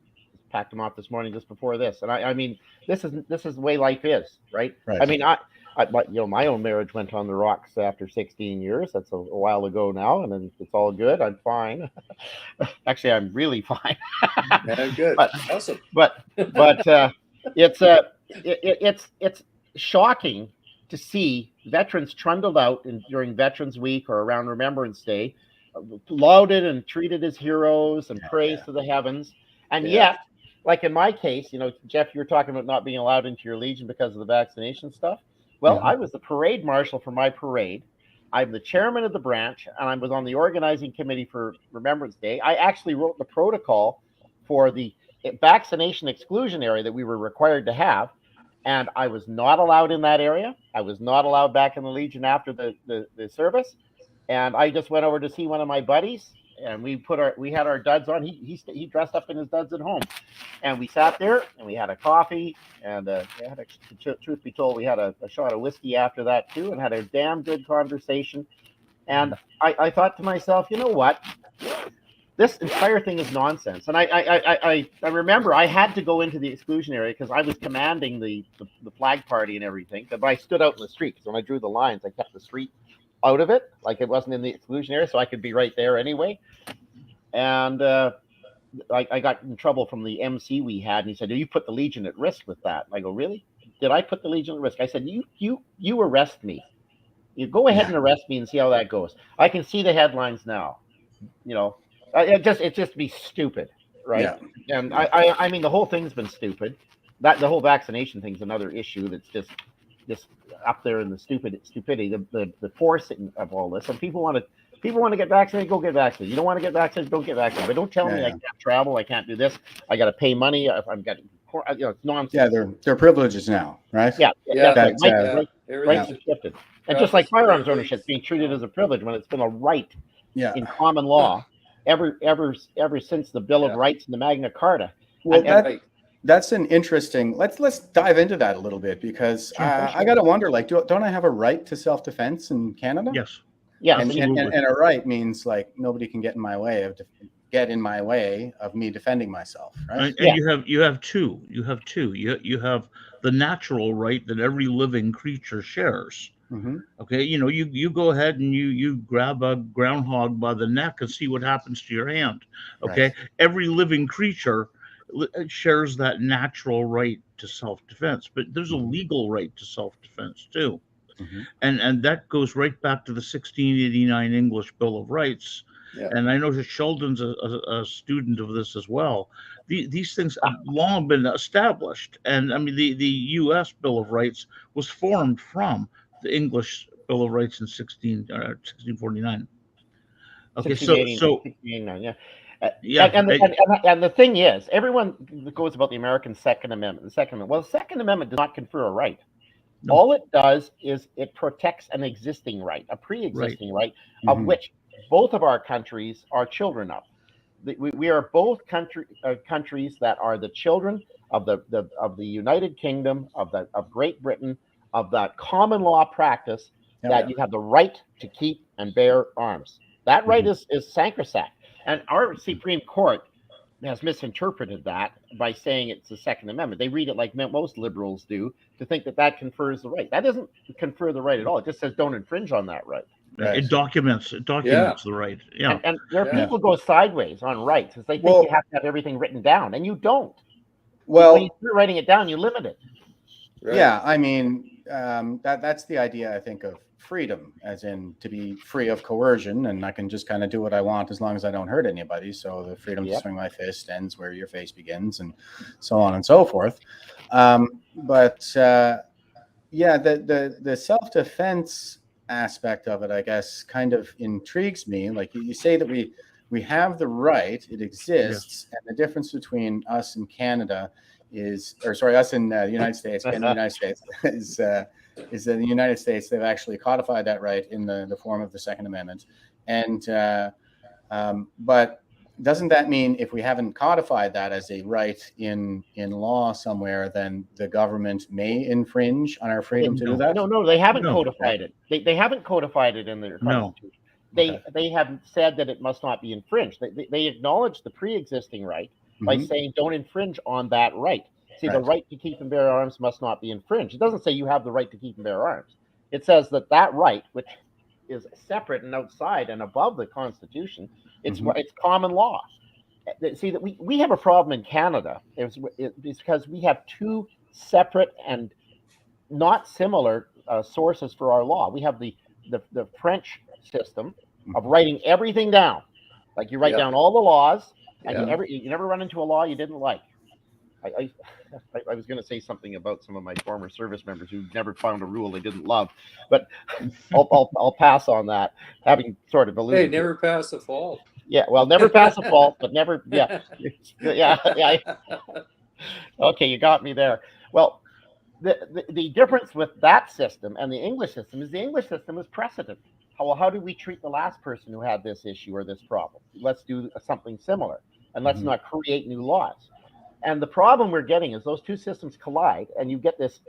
packed him off this morning just before this. And I mean, this is the way life is, right? I mean, my own marriage went on the rocks after 16 years. That's a while ago now, and then it's all good. I'm fine. Actually, I'm really fine. Yeah, good. Awesome. But it's shocking to see veterans trundled out during Veterans Week or around Remembrance Day, lauded and treated as heroes and praised to the heavens. And yet, like in my case, Jeff, you're talking about not being allowed into your Legion because of the vaccination stuff. Well, I was the parade marshal for my parade. I'm the chairman of the branch, and I was on the organizing committee for Remembrance Day. I actually wrote the protocol for the vaccination exclusion area that we were required to have. and I was not allowed in that area. I was not allowed back in the Legion after the service, and I just went over to see one of my buddies, and we had our duds on. He dressed up in his duds at home, and we sat there and we had a coffee, and truth be told, we had a shot of whiskey after that too, and had a damn good conversation. And I thought to myself, you know what? This entire thing is nonsense. And I remember I had to go into the exclusion area because I was commanding the flag party and everything. But I stood out in the street because when I drew the lines, I kept the street out of it, like it wasn't in the exclusion area, so I could be right there anyway. And I got in trouble from the MC we had, and he said, "You put the Legion at risk with that." And I go, "Really? Did I put the Legion at risk?" I said, "You arrest me. You go ahead and arrest me and see how that goes." I can see the headlines now. It's just be stupid, right? Yeah. And I mean, the whole thing's been stupid. The whole vaccination thing's another issue that's just up there in the stupidity, the forcing of all this. And people want to get vaccinated, go get vaccinated. You don't want to get vaccinated, don't get vaccinated. But don't tell me I can't travel, I can't do this, I got to pay money. If I'm getting, it's nonsense. Yeah, they're privileges now, right? Yeah, that's rights are shifted. And just like firearms ownership being treated as a privilege when it's been a right in common law ever since the Bill of Rights and the Magna Carta. Well, that's an interesting. Let's dive into that a little bit, because I got to wonder, like, don't I have a right to self-defense in Canada? Yes. Yeah, and a right means like nobody can get in my way of me defending myself, right? And you have two. You have the natural right that every living creature shares. Mm-hmm. Okay, you go ahead and you grab a groundhog by the neck and see what happens to your hand. Okay, right. Every living creature shares that natural right to self-defense, but there's a legal right to self-defense too. Mm-hmm. And that goes right back to the 1689 English Bill of Rights. Yeah. And I know that Sheldon's a student of this as well. These things have long been established. And I mean, the U.S. Bill of Rights was formed from the English Bill of Rights in 1649. Okay, so 1689, and the thing is, everyone goes about the American Second Amendment. The Second Amendment does not confer a right. No. All it does is it protects an existing right, a pre-existing right, of which both of our countries are children of. We are both countries that are the children of the United Kingdom, of Great Britain, of that common law practice that you have the right to keep and bear arms. That right is sacrosanct. And our Supreme Court has misinterpreted that by saying it's the Second Amendment. They read it like most liberals do, to think that confers the right. That doesn't confer the right at all. It just says don't infringe on that right. It documents the right. Yeah. And where people go sideways on rights is they think you have to have everything written down, and you don't. Well, when you're writing it down, you limit it. Right. Yeah, I mean, that's the idea, I think, of freedom, as in to be free of coercion, and I can just kind of do what I want as long as I don't hurt anybody. So the freedom to swing my fist ends where your face begins, and so on and so forth. But the self-defense aspect of it, I guess, kind of intrigues me. Like you say that we have the right, it exists, and the difference between us and Canada us in the United States and the United States is that in the United States they've actually codified that right in the form of the Second Amendment, and but doesn't that mean if we haven't codified that as a right in law somewhere, then the government may infringe on our freedom to do that? No, they haven't codified it. They haven't codified it in their constitution. They have said that it must not be infringed. They acknowledge the pre-existing right by saying don't infringe on that right. See, the right to keep and bear arms must not be infringed. It doesn't say you have the right to keep and bear arms. It says that right, which is separate and outside and above the Constitution, it's common law. See, that we have a problem in Canada. It's because we have two separate and not similar sources for our law. We have the French system of writing everything down. Like you write down all the laws, and you never run into a law you didn't like. I was going to say something about some of my former service members who never found a rule they didn't love, but I'll pass on that. Having sort of alluded. Hey, never pass a fault. Yeah, well, never pass a fault, but never. Yeah. Okay, you got me there. Well, the difference with that system and the English system is the English system is precedent. How do we treat the last person who had this issue or this problem? Let's do something similar, and let's not create new laws. And the problem we're getting is those two systems collide, and you get this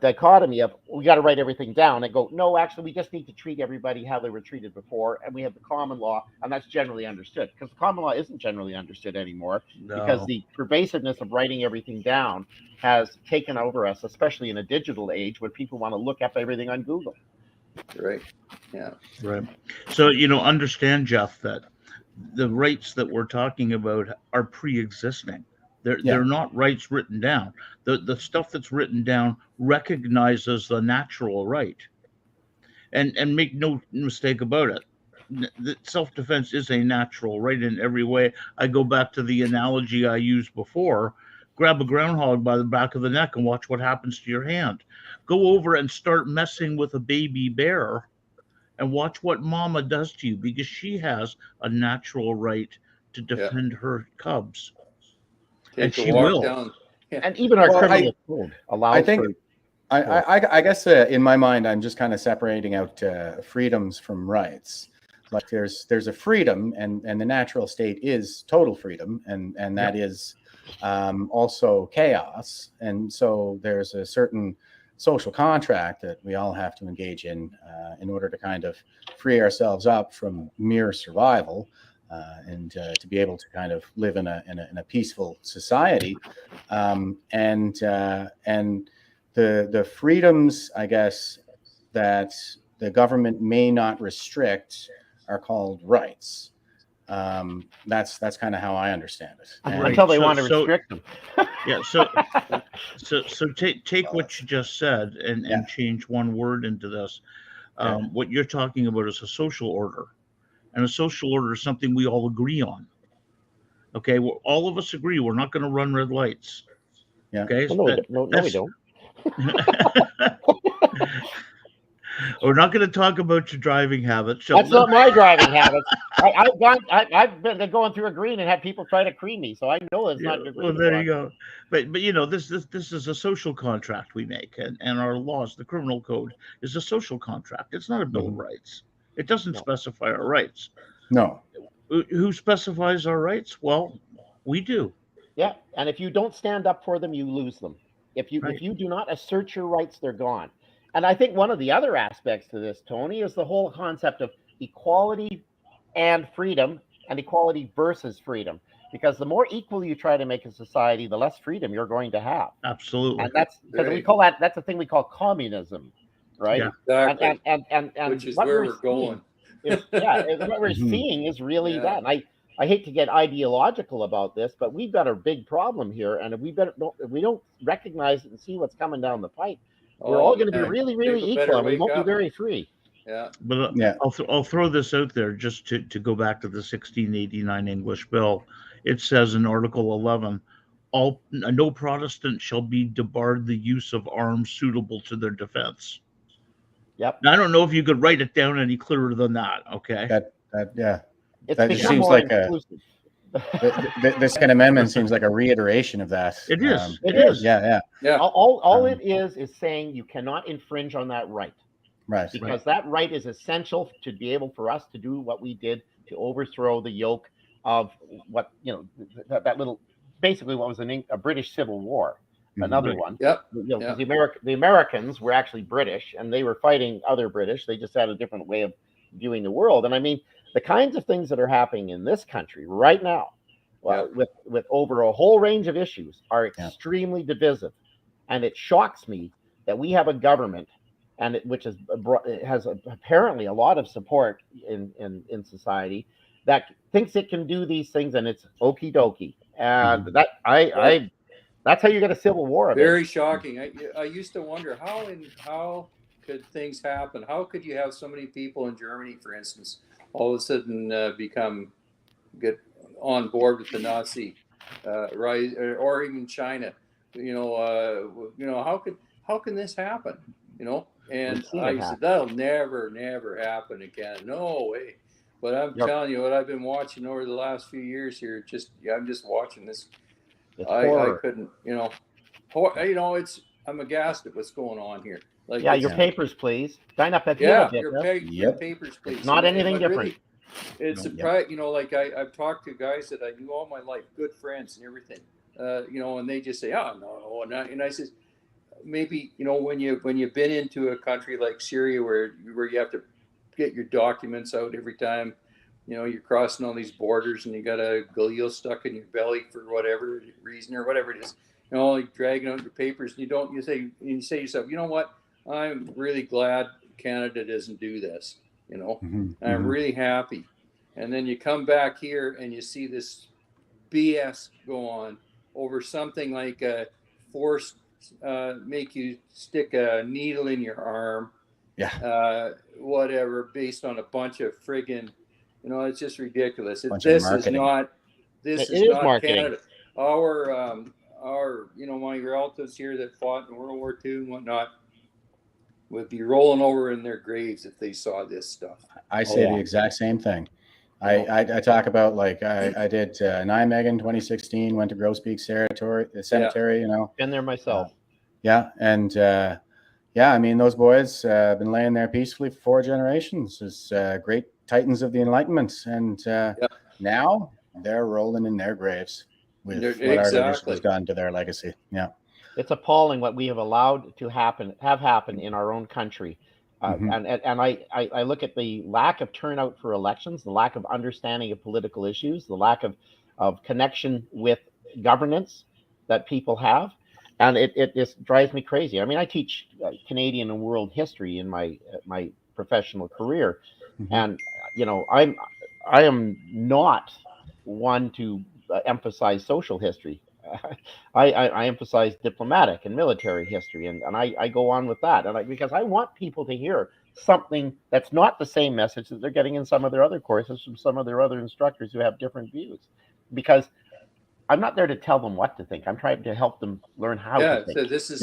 dichotomy of we got to write everything down and go, no, actually, we just need to treat everybody how they were treated before, and we have the common law, and that's generally understood. Because the common law isn't generally understood anymore, because the pervasiveness of writing everything down has taken over us, especially in a digital age where people want to look up everything on Google. Right. Yeah. Right. So, understand, Jeff, that the rights that we're talking about are pre-existing. They're not rights written down. The stuff that's written down recognizes the natural right. And make no mistake about it. Self-defense is a natural right in every way. I go back to the analogy I used before. Grab a groundhog by the back of the neck and watch what happens to your hand. Go over and start messing with a baby bear and watch what mama does to you, because she has a natural right to defend her cubs. And she will. Down. Yeah. And even our criminal code allows for... I guess in my mind, I'm just kind of separating out freedoms from rights. Like there's a freedom, and the natural state is total freedom, and that is also chaos. And so there's a certain social contract that we all have to engage in order to kind of free ourselves up from mere survival. And to be able to kind of live in a peaceful society, and the freedoms, I guess, that the government may not restrict are called rights. That's kind of how I understand it. Until they want to restrict them. Yeah. So take what you just said and change one word into this. What you're talking about is a social order. And a social order is something we all agree on. Okay, well, all of us agree we're not going to run red lights. Yeah. Okay. Well, no, we don't. We're not going to talk about your driving habits. That's not my driving habits. I've been going through a green and had people try to cream me, so I know it's not good. Well, there you go. But this is a social contract we make, and our laws, the criminal code, is a social contract. It's not a bill of rights. It doesn't specify our rights. No. Who specifies our rights? Well, we do. Yeah, and if you don't stand up for them, you lose them. If you do not assert your rights, they're gone. And I think one of the other aspects to this, Tony, is the whole concept of equality and freedom, and equality versus freedom. Because the more equal you try to make a society, the less freedom you're going to have. Absolutely. And that's because we call that's the thing we call communism. Right. Yeah, exactly. And which is where we're going. What we're seeing is really that. And I hate to get ideological about this, but we've got a big problem here, and if we don't recognize it and see what's coming down the pipe, we're all going to be really, really equal, and we won't be very free. Yeah. But I'll throw this out there just to go back to the 1689 English Bill. It says in Article 11, no Protestant shall be debarred the use of arms suitable to their defense. Yep. Now, I don't know if you could write it down any clearer than that. Okay. That seems like the Second Amendment seems like a reiteration of that. It is. It is. Yeah. All it is saying you cannot infringe on that right. Right. Because that right is essential to be able for us to do what we did to overthrow the yoke of what that little, basically what was a British Civil War. Another one. Yep. The Americans were actually British, and they were fighting other British. They just had a different way of viewing the world. And I mean, the kinds of things that are happening in this country right now, with over a whole range of issues, are extremely divisive. And it shocks me that we have a government, which has apparently a lot of support in society, that thinks it can do these things, and it's okie dokie. And that's how you get a civil war. Very shocking. I used to wonder how could things happen? How could you have so many people in Germany, for instance, all of a sudden get on board with the Nazi rise, or even China? How can this happen? And I said that'll never happen again. No way. But I'm telling you, what I've been watching over the last few years here, I'm just watching this. I couldn't, I'm aghast at what's going on here. Like, Yeah, your papers, please. Sign up at yeah, the your papers, please. It's not anything different. Really, it's surprising, you know, like I've talked to guys that I knew all my life, good friends and everything, you know, and they just say, oh, no, and I says, maybe, you know, when you've been into a country like Syria where you have to get your documents out every time, you know, you're crossing all these borders and you got a galil stuck in your belly for whatever reason or whatever it is, you know, like dragging out your papers, and you say to yourself, you know what, I'm really glad Canada doesn't do this, you know. I'm really happy. And then you come back here and you see this BS go on over something like a forced make you stick a needle in your arm, whatever, based on a bunch of friggin', you know, it's just ridiculous. This is not Canada. Our you know, my relatives here that fought in World War II and whatnot would be rolling over in their graves if they saw this stuff. I say the exact same thing. I talk about, like, I did Nijmegen 2016, went to Grosbeek Cemetery, you know. Been there myself. And I mean, those boys been laying there peacefully for 4 generations as great titans of the Enlightenment, and now they're rolling in their graves with what our leadership has done to their legacy. Yeah, it's appalling what we have allowed to happen in our own country. And I look at the lack of turnout for elections, the lack of understanding of political issues, the lack of connection with governance that people have. And it just drives me crazy. I mean, I teach Canadian and world history in my professional career. And, you know, I am not one to emphasize social history. I emphasize diplomatic and military history, and I go on with that, and because I want people to hear something that's not the same message that they're getting in some of their other courses from some of their other instructors who have different views. Because I'm not there to tell them what to think. I'm trying to help them learn how to think. So this is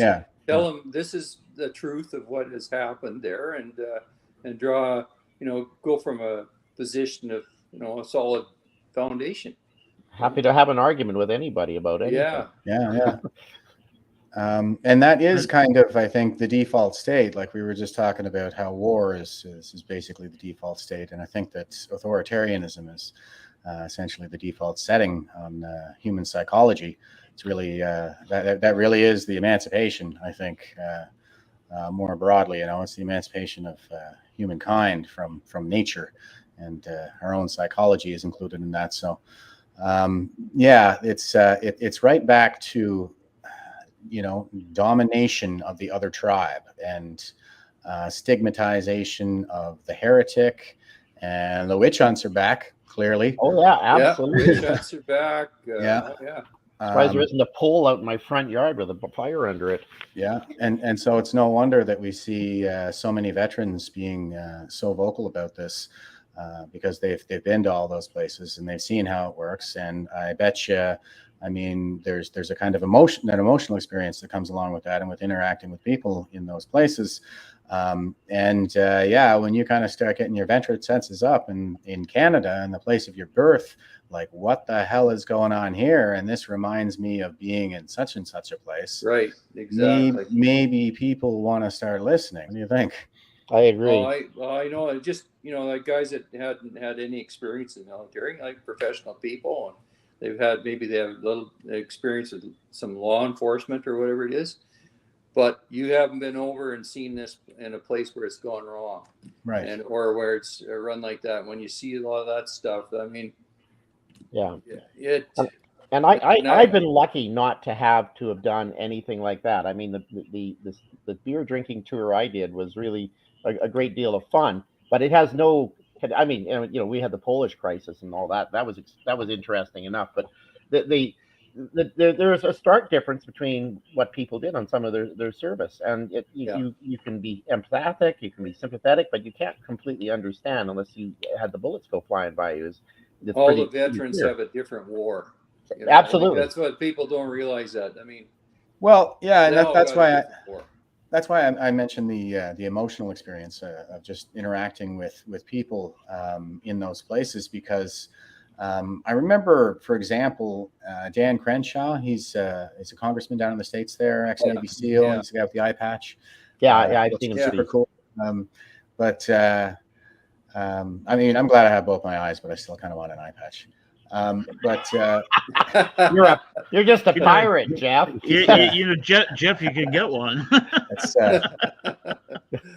tell them this is the truth of what has happened there, and draw, you know, go from a position of, you know, a solid foundation. Happy to have an argument with anybody about anything. And that is kind of, I think, the default state. Like we were just talking about how war is basically the default state. And I think that authoritarianism is essentially the default setting on human psychology. It's really, that really is the emancipation, I think, more broadly. You know, it's the emancipation of humankind from nature, and our own psychology is included in that. So, it's right back to, you know, domination of the other tribe and stigmatization of the heretic, and the witch hunts are back, clearly. Oh yeah, absolutely. Witch hunts are back. Surprised there isn't a pole out in my front yard with a fire under it. Yeah, and so it's no wonder that we see so many veterans being so vocal about this. Because they've been to all those places and they've seen how it works, and I bet you, I mean, there's a kind of emotional experience that comes along with that, and with interacting with people in those places. When you kind of start getting your veteran senses up in Canada and the place of your birth, like, what the hell is going on here? And this reminds me of being in such and such a place. Right, exactly. Maybe people want to start listening. What do you think? I agree. Well, I know, just, you know, like guys that hadn't had any experience in the military, like professional people, and they have a little experience with some law enforcement or whatever it is, but you haven't been over and seen this in a place where it's gone wrong, right? And or where it's run like that. When you see a lot of that stuff, I mean, And I've been lucky not to have done anything like that. I mean, the beer drinking tour I did was really a great deal of fun, but it has no. I mean, you know, we had the Polish crisis and all that. That was interesting enough, but there's a stark difference between what people did on some of their service, and you can be empathic, you can be sympathetic, but you can't completely understand unless you had the bullets go flying by you. All the veterans have a different war. You know, absolutely, that's what people don't realize. That, I mean, well, yeah, and that's why I mentioned the emotional experience of just interacting with people in those places, because I remember, for example, Dan Crenshaw. He's a congressman down in the States there, ex-Navy SEAL. Yeah. He's the guy with the eye patch. Yeah, I've seen him super speak. cool. But I mean, I'm glad I have both my eyes, but I still kind of want an eye patch. You're just a pirate, Jeff. Jeff, you can get one. It's,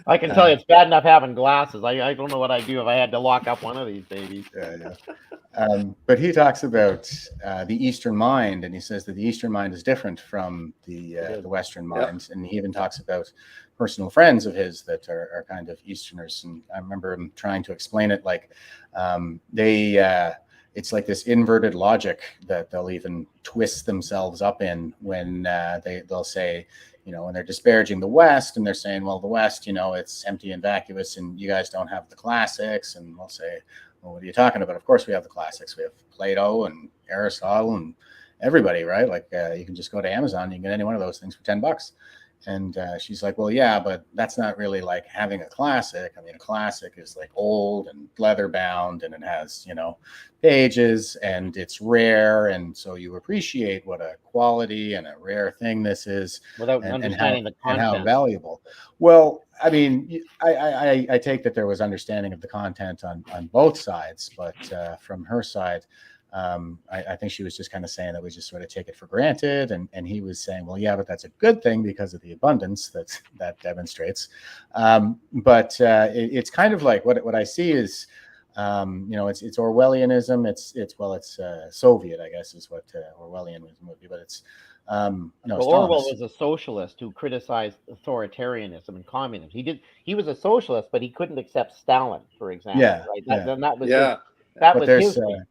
I can tell you, it's bad enough having glasses. I don't know what I'd do if I had to lock up one of these babies. But he talks about the Eastern mind, and he says that the Eastern mind is different from the Western mind. And he even talks about personal friends of his that are kind of Easterners. And I remember him trying to explain it like it's like this inverted logic that they'll even twist themselves up in when they'll say, when they're disparaging the West, and they're saying, well, the West, it's empty and vacuous, and you guys don't have the classics. And we'll say, well, what are you talking about? Of course we have the classics. We have Plato and Aristotle and everybody, right? Like you can just go to Amazon, you can get any one of those things for $10. And she's like, well, yeah, but that's not really like having a classic. I mean, a classic is like old and leather bound, and it has, pages, and it's rare. And so you appreciate what a quality and a rare thing this is, without understanding the content. And how valuable. Well, I mean, I take that there was understanding of the content on both sides, but from her side, I think she was just kind of saying that we just sort of take it for granted. And he was saying, well, yeah, but that's a good thing because of the abundance that demonstrates. But it's kind of like what I see is, it's Orwellianism. It's Soviet, I guess, is what Orwellian was a movie, but it's, Orwell was a socialist who criticized authoritarianism and communism. He was a socialist, but he couldn't accept Stalin, for example. Yeah, right? That was his thing.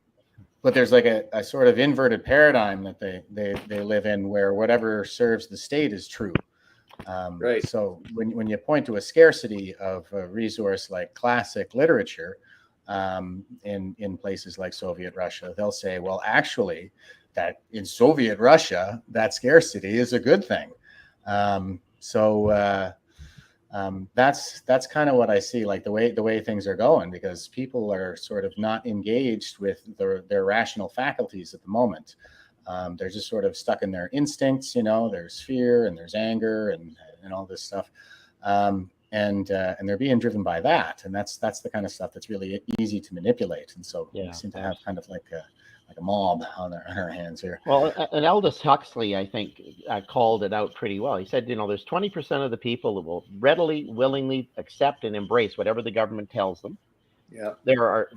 But there's like a sort of inverted paradigm that they live in, where whatever serves the state is true. Right. So when you point to a scarcity of a resource like classic literature in places like Soviet Russia, they'll say, well, actually, that in Soviet Russia, that scarcity is a good thing. That's kind of what I see, like the way things are going, because people are sort of not engaged with their rational faculties at the moment. They're just sort of stuck in their instincts. There's fear and there's anger and all this stuff, and they're being driven by that, and that's the kind of stuff that's really easy to manipulate. And so we seem to have kind of like a mob on our hands here. Well, and Aldous Huxley, I think, called it out pretty well. He said, there's 20% of the people who will readily, willingly accept and embrace whatever the government tells them. Yeah. There are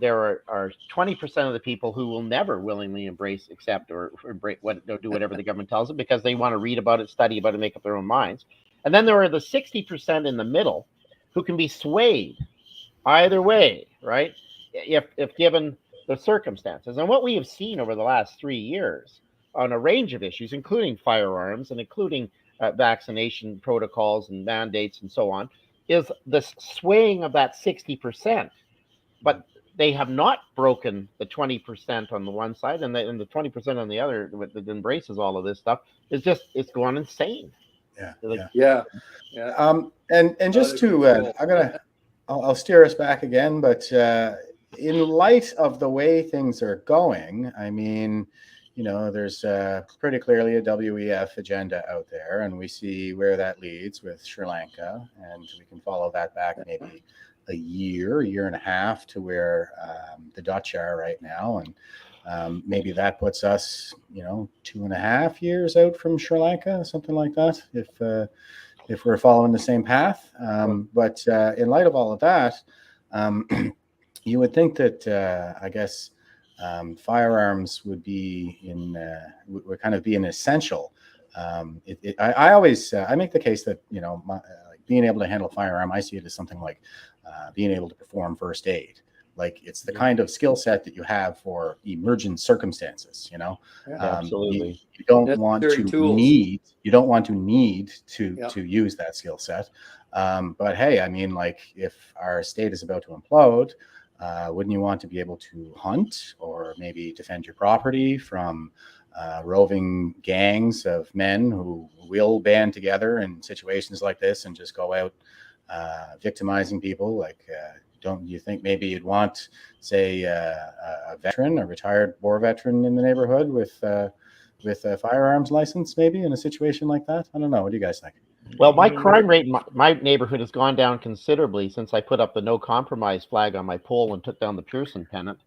20% of the people who will never willingly embrace, accept, or embrace do whatever the government tells them, because they want to read about it, study about it, make up their own minds. And then there are the 60% in the middle who can be swayed either way, right? If given the circumstances. And what we have seen over the last 3 years on a range of issues, including firearms and including vaccination protocols and mandates and so on, is the swaying of that 60%. But they have not broken the 20% on the one side, and the 20% on the other that embraces all of this stuff it's going insane. Yeah. And just to I'll steer us back again, but in light of the way things are going, I mean, there's pretty clearly a WEF agenda out there, and we see where that leads with Sri Lanka, and we can follow that back maybe a year and a half to where the Dutch are right now, and maybe that puts us, 2.5 years out from Sri Lanka, something like that, if we're following the same path. But in light of all of that, you would think that I guess firearms would be would kind of be an essential. I always make the case that like being able to handle a firearm, I see it as something like being able to perform first aid. Like it's the kind of skill set that you have for emergent circumstances. Absolutely. You don't want to need to use that skill set. But hey, I mean, like if our state is about to implode, wouldn't you want to be able to hunt or maybe defend your property from roving gangs of men who will band together in situations like this and just go out victimizing people, like don't you think maybe you'd want, say, a veteran, a retired war veteran in the neighborhood with a firearms license, maybe in a situation like that? I don't know. What do you guys think? Well, my crime rate in my neighborhood has gone down considerably since I put up the no compromise flag on my pole and took down the Pearson pennant.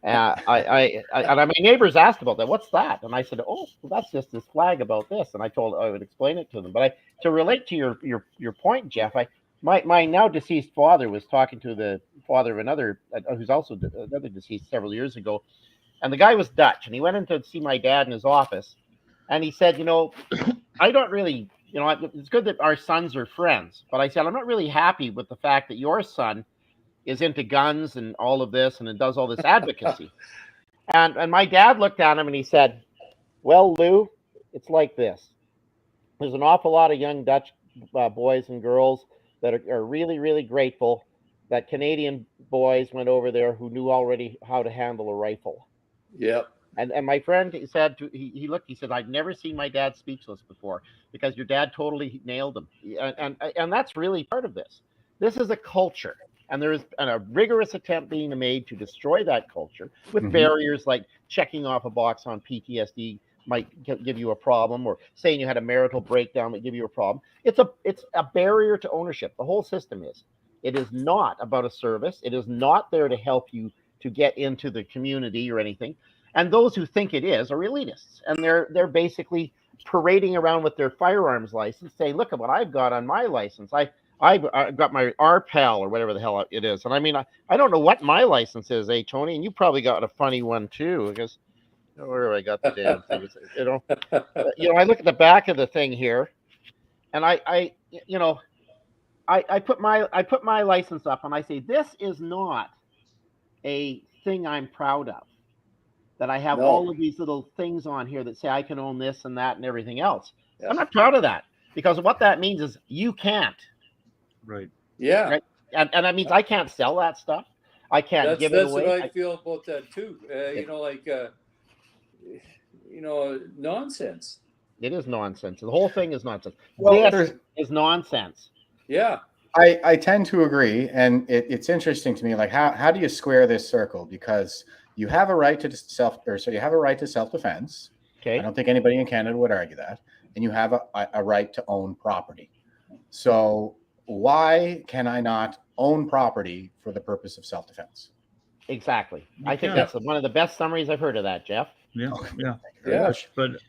My neighbors asked about that. What's that? And I said, oh, well, that's just this flag about this. And I would explain it to them. But to relate to your point, Jeff, my now deceased father was talking to the father of another, who's also another deceased several years ago. And the guy was Dutch, and he went in to see my dad in his office. And he said, I don't really, it's good that our sons are friends. But I said, I'm not really happy with the fact that your son is into guns and all of this, and it does all this advocacy. and my dad looked at him and he said, well, Lou, it's like this. There's an awful lot of young Dutch boys and girls that are really, really grateful that Canadian boys went over there who knew already how to handle a rifle. Yep. And my friend said, he looked, he said, I've never seen my dad speechless before because your dad totally nailed him. And that's really part of this. This is a culture. And there is a rigorous attempt being made to destroy that culture with barriers like checking off a box on PTSD might give you a problem, or saying you had a marital breakdown might give you a problem. It's a barrier to ownership. The whole system is. It is not about a service. It is not there to help you to get into the community or anything. And those who think it is are elitists, and they're basically parading around with their firearms license, saying, "Look at what I've got on my license. I've got my RPAL or whatever the hell it is." And I mean, I don't know what my license is, Tony? And you probably got a funny one too, because where have I got the damn thing? I look at the back of the thing here, and I put my license up, and I say, this is not a thing I'm proud of. That I have all of these little things on here that say I can own this and that and everything else. Yeah. I'm not proud of that, because what that means is you can't. Right. Yeah. Right? And that means I can't sell that stuff. I can't give it away. That's what I feel about that too. Nonsense. It is nonsense. The whole thing is nonsense. Well, this is nonsense. Yeah. I tend to agree. And it's interesting to me, like, how do you square this circle? Because you have a right to self-defense. Okay. I don't think anybody in Canada would argue that. And you have a right to own property. So why can I not own property for the purpose of self-defense? Exactly. I think that's one of the best summaries I've heard of that, Jeff. Yeah. Yeah. Yeah.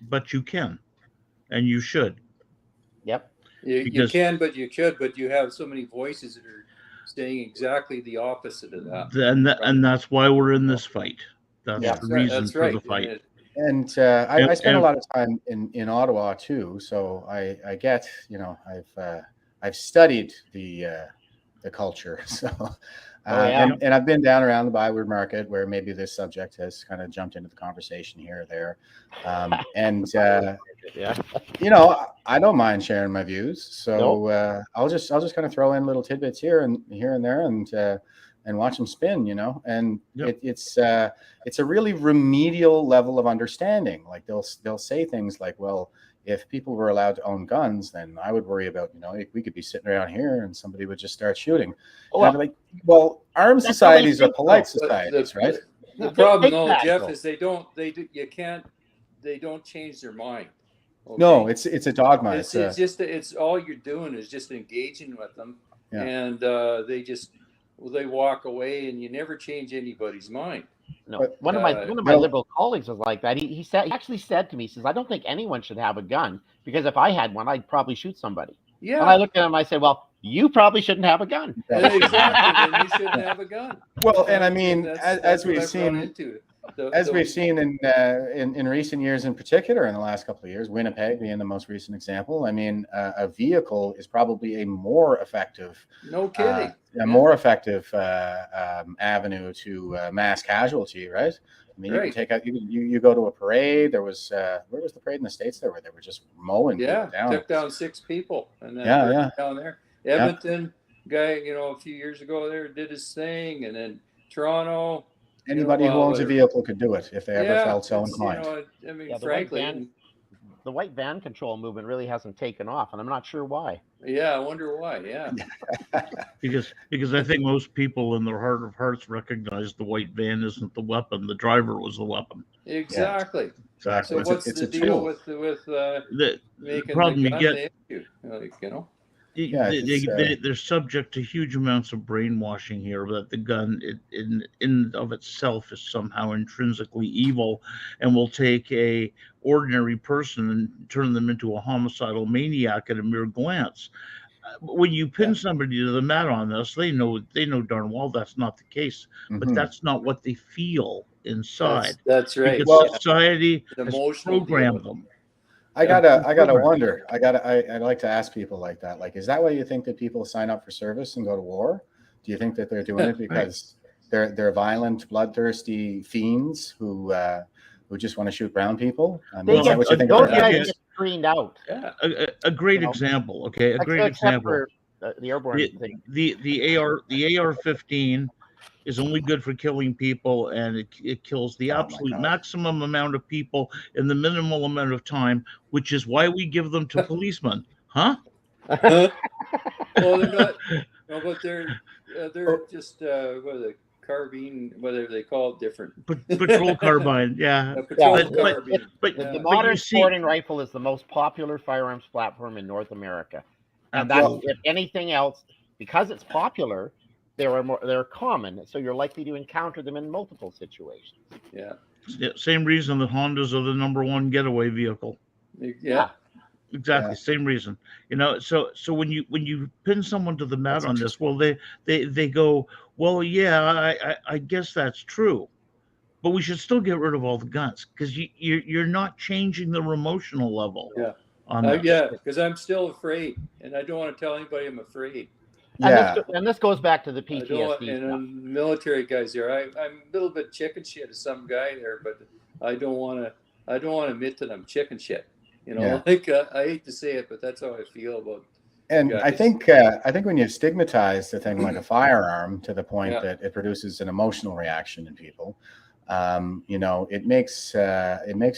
But you can, and you should. Yep. You can, but you should, but you have so many voices that are saying exactly the opposite of that. And that's why we're in this fight. That's the reason for the fight. And I spent a lot of time in Ottawa too, so I get, I've studied the culture. So and I've been down around the Byward Market, where maybe this subject has kind of jumped into the conversation here or there. I don't mind sharing my views. So I'll just kind of throw in little tidbits here and there and watch them spin, and it's a really remedial level of understanding. Like they'll say things like, well, if people were allowed to own guns, then I would worry about, we could be sitting around here and somebody would just start shooting. And I'd be like, well, armed societies are polite societies, right? The problem, though, Jeff, is they don't change their mind. Okay? No, it's a dogma. It's all you're doing is just engaging with them, and they walk away, and you never change anybody's mind. No, but, one of my liberal colleagues was like that. He actually said to me, he says, I don't think anyone should have a gun, because if I had one, I'd probably shoot somebody. Yeah. And I looked at him and I said, well, you probably shouldn't have a gun. Exactly. Then you shouldn't have a gun. Well, and I mean, as we've seen in recent years, in particular in the last couple of years, Winnipeg being the most recent example, I mean, a vehicle is probably a more effective, avenue to mass casualty, right? I mean, you can you go to a parade. There was where was the parade in the States there, where they were just mowing people down? Took down 6 people, and then down there, Edmonton guy, a few years ago there did his thing, and then Toronto. Anybody who owns a vehicle could do it if they ever felt so inclined. Frankly, the white van control movement really hasn't taken off, and I'm not sure why. Yeah, I wonder why. Yeah. Because I think most people in their heart of hearts recognize the white van isn't the weapon. The driver was the weapon. Exactly. Exactly. So what's it's the a deal tool. with The making problem the you gun get, the issue? Like, you know. Yeah, they're subject to huge amounts of brainwashing here that the gun in of itself is somehow intrinsically evil and will take a ordinary person and turn them into a homicidal maniac at a mere glance. When you pin somebody to the mat on this, they know darn well that's not the case, but Mhm. that's not what they feel inside. That's right. Because Well, society The has emotional deal programmed with them. I gotta wonder. I'd like to ask people like that. Like, is that why you think that people sign up for service and go to war? Do you think that they're doing it because they're violent, bloodthirsty fiends who just want to shoot brown people? I mean, is that what you think those about guys that? get screened out. Yeah. A great example, okay? A great Except example. for the airborne thing. The AR-15 is only good for killing people, and it kills the Oh my absolute God. maximum amount of people in the minimal amount of time, which is why we give them to policemen, huh? Well, they're not. No, but they're just what are they, carbine, whatever they call it, different. Patrol carbine, yeah. A patrol Yeah, carbine. But The Yeah. you modern see- sporting rifle is the most popular firearms platform in North America, and that's Absolutely. if anything else, because it's popular, they're common, so you're likely to encounter them in multiple situations. Yeah. Same reason that Hondas are the #1 getaway vehicle. Yeah. Exactly, Yeah. same reason. So when you pin someone to the mat That's on this, well, they go, well, yeah, I guess that's true, but we should still get rid of all the guns because you're not changing their emotional level. Yeah. On this. Yeah, because I'm still afraid, and I don't want to tell anybody I'm afraid. Yeah. And this goes back to the I don't PTSD want, stuff. and military guys there. I'm a little bit chicken shit of some guy there, but I don't want to admit that I'm chicken shit. You know, Yeah. like I hate to say it, but that's how I feel about. And guys. I think when you stigmatize a thing like a firearm to the point that it produces an emotional reaction in people, it makes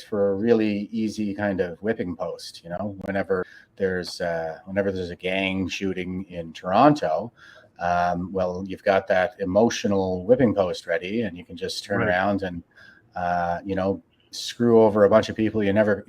for a really easy kind of whipping post. You know, whenever there's a gang shooting in Toronto, well, you've got that emotional whipping post ready, and you can just turn around and screw over a bunch of people are never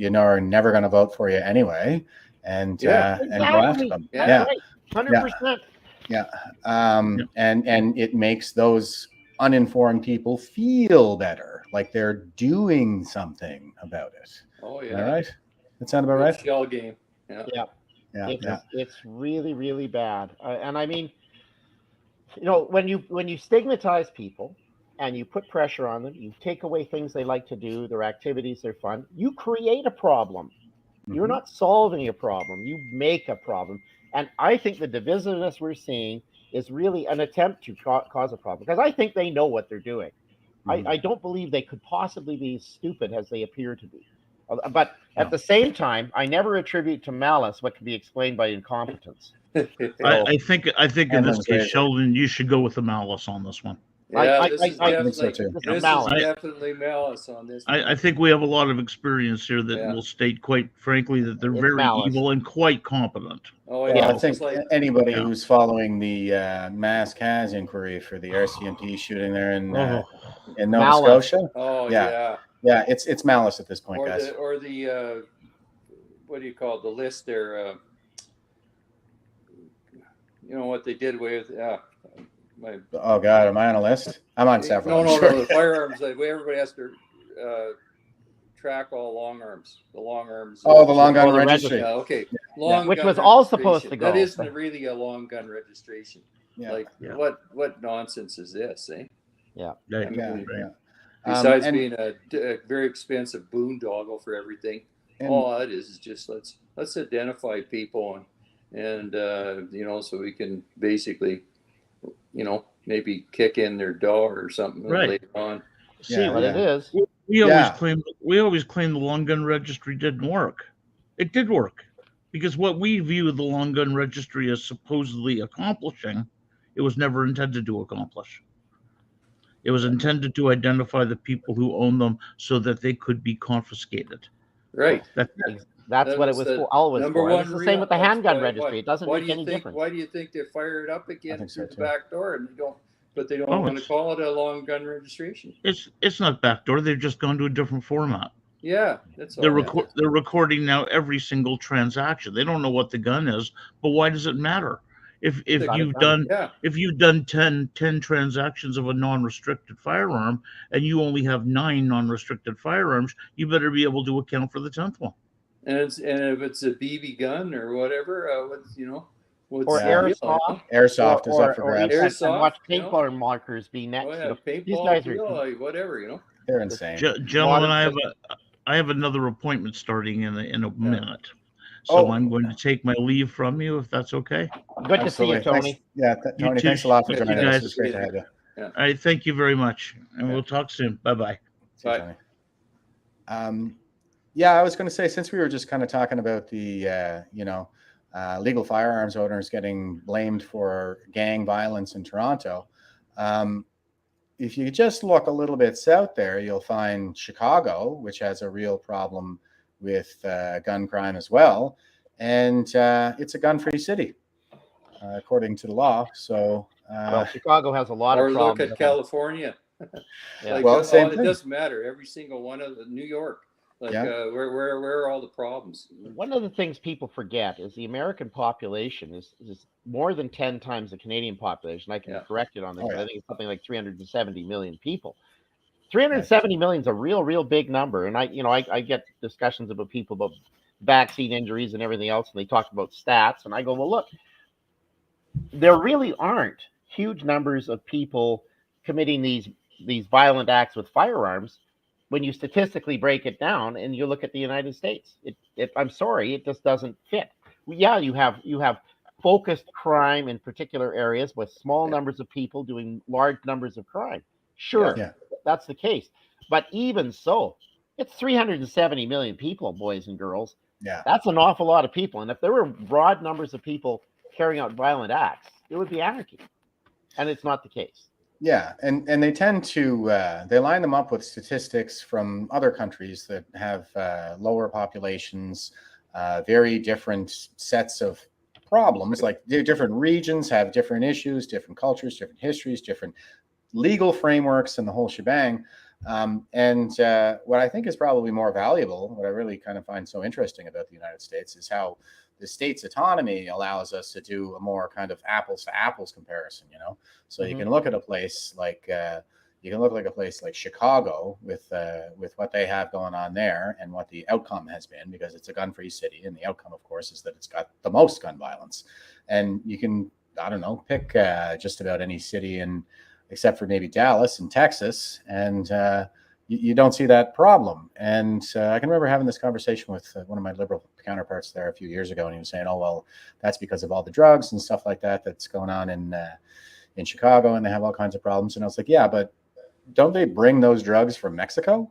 going to vote for you anyway, and go after them. Yeah, 100%. Yeah. And it makes those uninformed people feel better, like they're doing something about it. Oh All yeah. right. That sound about right? Shell game. Yeah. It's really, really bad. And I mean, when you stigmatize people and you put pressure on them, you take away things they like to do, their activities, their fun, you create a problem. You're not solving a problem. You make a problem. And I think the divisiveness we're seeing is really an attempt to cause a problem, because I think they know what they're doing. I don't believe they could possibly be as stupid as they appear to be. But at the same time, I never attribute to malice what can be explained by incompetence. I think in this case, Sheldon, you should go with the malice on this one. Yeah, this is malice. definitely malice on this. I think we have a lot of experience here that will state, quite frankly, that they're very evil and quite competent. Oh yeah, I think anybody who's following the Mass Cas inquiry for the RCMP shooting there in Nova Scotia. Oh yeah. Yeah, it's malice at this point, guys. Or the what do you call it? The list there? What they did with Oh God, am I on a list? I'm on several. No. The firearms. Everybody has to track all long arms. The long arms. Oh, the long gun registry. Yeah, okay. Which was all supposed to go. That isn't really a long gun registration. Yeah. What nonsense is this? Eh? Yeah. Besides being a very expensive boondoggle for everything, all it is just let's identify people and so we can basically maybe kick in their door or something later on. See what it is. We always claim the long gun registry didn't work. It did work, because what we view the long gun registry as supposedly accomplishing, it was never intended to accomplish. It was intended to identify the people who own them so that they could be confiscated. Right. That's That what it was was the for, always number for. And one it's the same with the reason. handgun registry. It doesn't Why make do you any think? difference. Why do you think they fire it up I again think so through the too. back door, and they don't? But they don't Oh, want to call it a long gun registration. it's not backdoor. They've just gone to a different format. Yeah, that's They're all. Yeah. they're recording now every single transaction. They don't know what the gun is, but why does it matter? If The- Got it you've done. done Yeah, if you've done 10 transactions of a non-restricted firearm and you only have 9 non-restricted firearms, you better be able to account for the 10th one. and if it's a BB gun or whatever, what's what's Or the Yeah. deal, airsoft, Airsoft is up for or grabs. Airsoft, and watch you know? paintball markers be next. Oh You yeah, know, these paintball guys field, are whatever. They're insane. Gentlemen, modern. I have another appointment starting in a minute. Oh. So I'm going to take my leave from you if that's okay. Good to see you, Absolutely. Tony. Thanks. Yeah, You Tony, too. thanks a lot for You joining us. guys. It was great to have you. All right, thank you very much. And Yeah. we'll talk soon. Bye-bye. See you, Tony. Yeah, I was going to say, since we were just kind of talking about the, legal firearms owners getting blamed for gang violence in Toronto, if you just look a little bit south there, you'll find Chicago, which has a real problem with gun crime as well. And it's a gun-free city, according to the law. So, Well, Chicago has a lot Or of look problems. at California. Yeah. Well, same it thing. doesn't matter. Every single one of New York. Where are all the problems? One of the things people forget is the American population is more than 10 times the Canadian population. I can Yeah. correct it on this, Oh, but yeah. I think it's something like 370 million people. 370 million is a real big number. And I get discussions about people about vaccine injuries and everything else, and they talk about stats. And I go, well, look, there really aren't huge numbers of people committing these violent acts with firearms when you statistically break it down and you look at the United States. I'm sorry, it just doesn't fit. Yeah, you have focused crime in particular areas with small numbers of people doing large numbers of crime. Sure, Yeah. that's the case. But even so, it's 370 million people, boys and girls. Yeah. That's an awful lot of people. And if there were broad numbers of people carrying out violent acts, it would be anarchy. And it's not the case. Yeah, and they tend to they line them up with statistics from other countries that have lower populations, very different sets of problems. Like different regions have different issues, different cultures, different histories, different legal frameworks, and the whole shebang. And what I think is probably more valuable, what I really kind of find so interesting about the United States, is how the state's autonomy allows us to do a more kind of apples to apples comparison, So you can look at a place like a place like Chicago with what they have going on there and what the outcome has been, because it's a gun-free city, and the outcome, of course, is that it's got the most gun violence. And you can, I don't know, pick just about any city except for maybe Dallas in Texas, and you don't see that problem. And I can remember having this conversation with one of my liberal counterparts there a few years ago, and he was saying, "Oh, well, that's because of all the drugs and stuff like that that's going on in Chicago, and they have all kinds of problems." And I was like, "Yeah, but don't they bring those drugs from Mexico?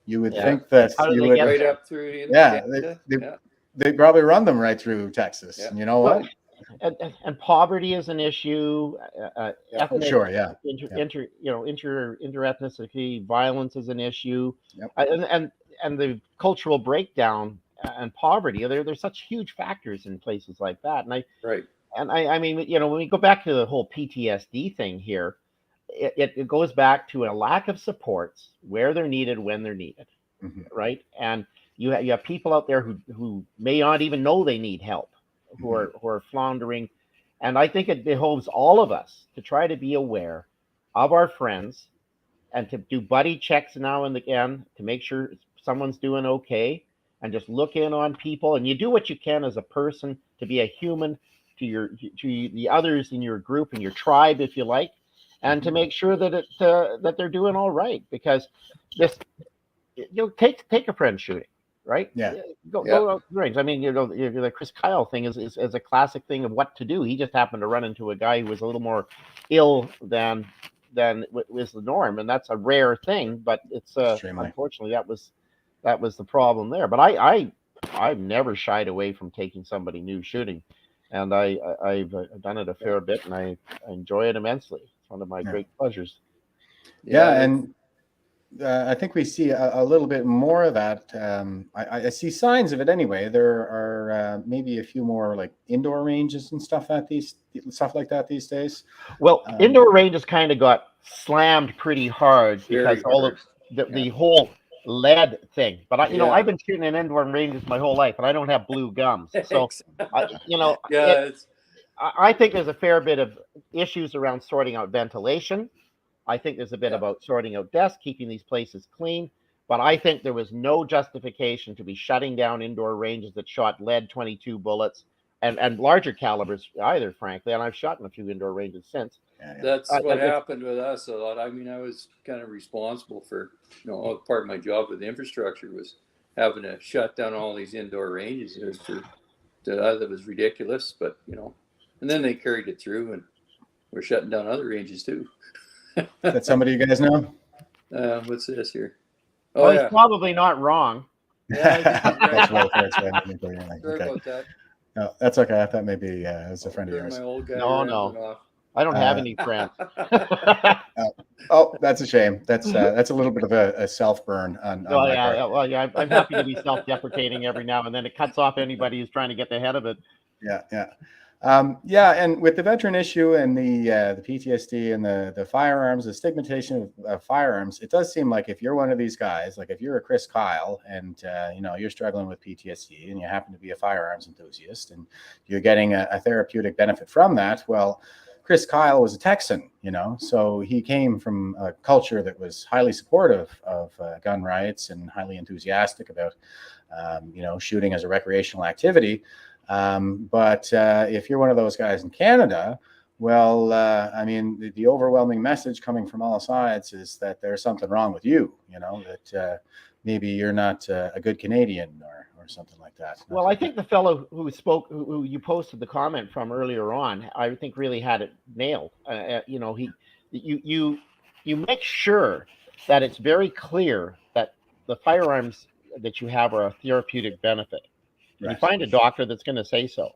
You would think that you would right up through. they probably run them right through Texas. Yeah. And you know what? And poverty is an issue. Ethnic, sure, yeah. Interethnicity violence is an issue. Yep. And the cultural breakdown and poverty. There's such huge factors in places like that. And I mean, when we go back to the whole PTSD thing here, it goes back to a lack of supports where they're needed, when they're needed, right? And you have people out there who may not even know they need help, who are floundering. And I think it behoves all of us to try to be aware of our friends and to do buddy checks now and again to make sure someone's doing okay, and just look in on people. And you do what you can as a person to be a human to the others in your group and your tribe, if you like, and to make sure that that they're doing all right. Because take a friend shooting. Right? Yeah. Go out the range. I mean, the Chris Kyle thing is a classic thing of what to do. He just happened to run into a guy who was a little more ill than was the norm, and that's a rare thing. But it's unfortunately that was the problem there. But I've never shied away from taking somebody new shooting, and I've done it a fair bit, and I enjoy it immensely. It's one of my great pleasures. Yeah, and I think we see a little bit more of that. I see signs of it anyway. There are maybe a few more like indoor ranges and stuff like that these days. Well, indoor ranges kind of got slammed pretty hard because all of the whole lead thing. But I've been shooting in indoor ranges my whole life, and I don't have blue gums. So, I think there's a fair bit of issues around sorting out ventilation. I think there's a bit about sorting out dust, keeping these places clean. But I think there was no justification to be shutting down indoor ranges that shot lead 22 bullets and larger calibers either, frankly. And I've shot in a few indoor ranges since. That's what happened with us a lot. I mean, I was kind of responsible for, part of my job with infrastructure was having to shut down all these indoor ranges. That was ridiculous, but, and then they carried it through and we're shutting down other ranges too. Is that somebody you guys know? What's this here? Oh, he's probably not wrong. Yeah, That's right. Sorry about that. No, that's okay. I thought maybe it was a friend of yours. My old guy No. I don't have any friends. Oh, that's a shame. That's a little bit of a self burn on my part. Well, yeah. I'm happy to be self-deprecating every now and then. It cuts off anybody who's trying to get ahead of it. Yeah. And with the veteran issue and the PTSD and the firearms, the stigmatization of firearms, it does seem like if you're one of these guys, like if you're a Chris Kyle and you're struggling with PTSD and you happen to be a firearms enthusiast and you're getting a therapeutic benefit from that, well, Chris Kyle was a Texan, so he came from a culture that was highly supportive of gun rights and highly enthusiastic about shooting as a recreational activity. But if you're one of those guys in Canada, well, the overwhelming message coming from all sides is that there's something wrong with you, that maybe you're not a good Canadian or something like that. Well, I think the fellow who spoke, who you posted the comment from earlier on, I think really had it nailed. You make sure that it's very clear that the firearms that you have are a therapeutic benefit. Right. You find a doctor that's going to say so.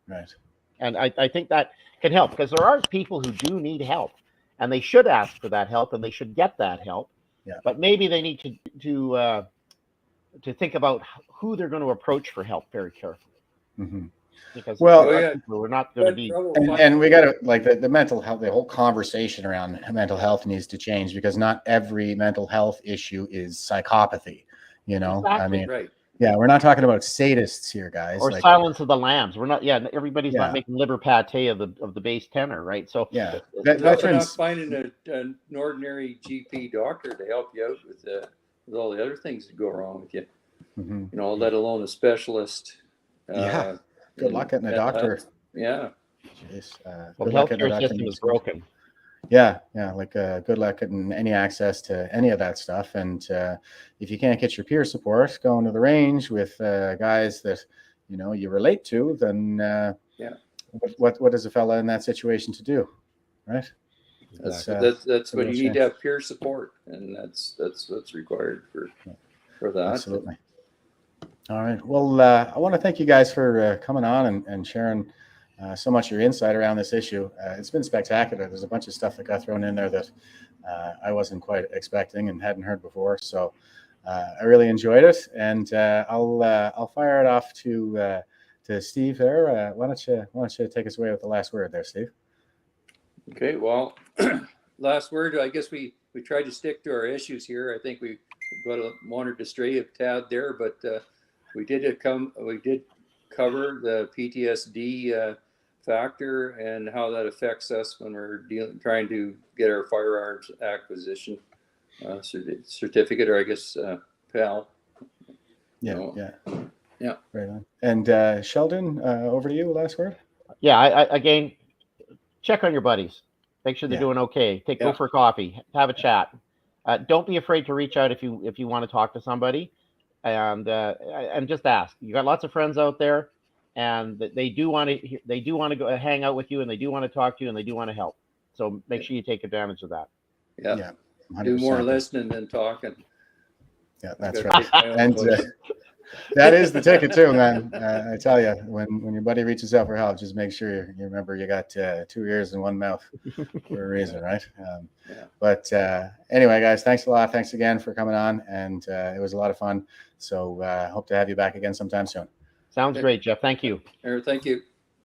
Right. And I think that can help because there are people who do need help and they should ask for that help and they should get that help. Yeah. But maybe they need to think about who they're going to approach for help very carefully. Mm-hmm. Because we're not going to be. And we got to like the mental health, the whole conversation around mental health needs to change because not every mental health issue is psychopathy. Exactly. Right. Yeah, we're not talking about sadists here, guys. Or Silence of the Lambs. We're not. Yeah, everybody's not making liver pate of the base tenor, right? So yeah, veterans not finding an ordinary GP doctor to help you out with all the other things that go wrong with you. Mm-hmm. Let alone a specialist. Good luck getting a doctor. Yeah. Jeez. The healthcare system is broken. Yeah. Like good luck getting any access to any of that stuff. And if you can't get your peer support going to the range with guys that you relate to, then what is a fella in that situation to do, right? That's what you need to have peer support, and that's what's required for that. Absolutely. All right. Well, I want to thank you guys for coming on and sharing so much of your insight around this issue. It's been spectacular. There's a bunch of stuff that got thrown in there that I wasn't quite expecting and hadn't heard before. So I really enjoyed it, and I'll fire it off to Steve there. Why don't you take us away with the last word there, Steve? Okay. Well, last word. I guess we tried to stick to our issues here. I think we wanted to stray a tad there, but we did cover the PTSD factor and how that affects us when we're trying to get our firearms acquisition certificate, or I guess PAL. Yeah. Right on. And Sheldon, over to you. Last word. Yeah. Again, check on your buddies. Make sure they're doing okay. Go for a coffee. Have a chat. Don't be afraid to reach out if you want to talk to somebody, and just ask. You got lots of friends out there, and they do want to go hang out with you, and they do want to talk to you, and they do want to help. So make sure you take advantage of that. Yeah. Do more listening than talking. Yeah, that's right. And That is the ticket too, man. I tell you, when your buddy reaches out for help, just make sure you remember you got 2 ears and 1 mouth for a reason, right? But anyway, guys, thanks a lot. Thanks again for coming on, and it was a lot of fun. So hope to have you back again sometime soon. Sounds great, Jeff. Thank you. Thank you.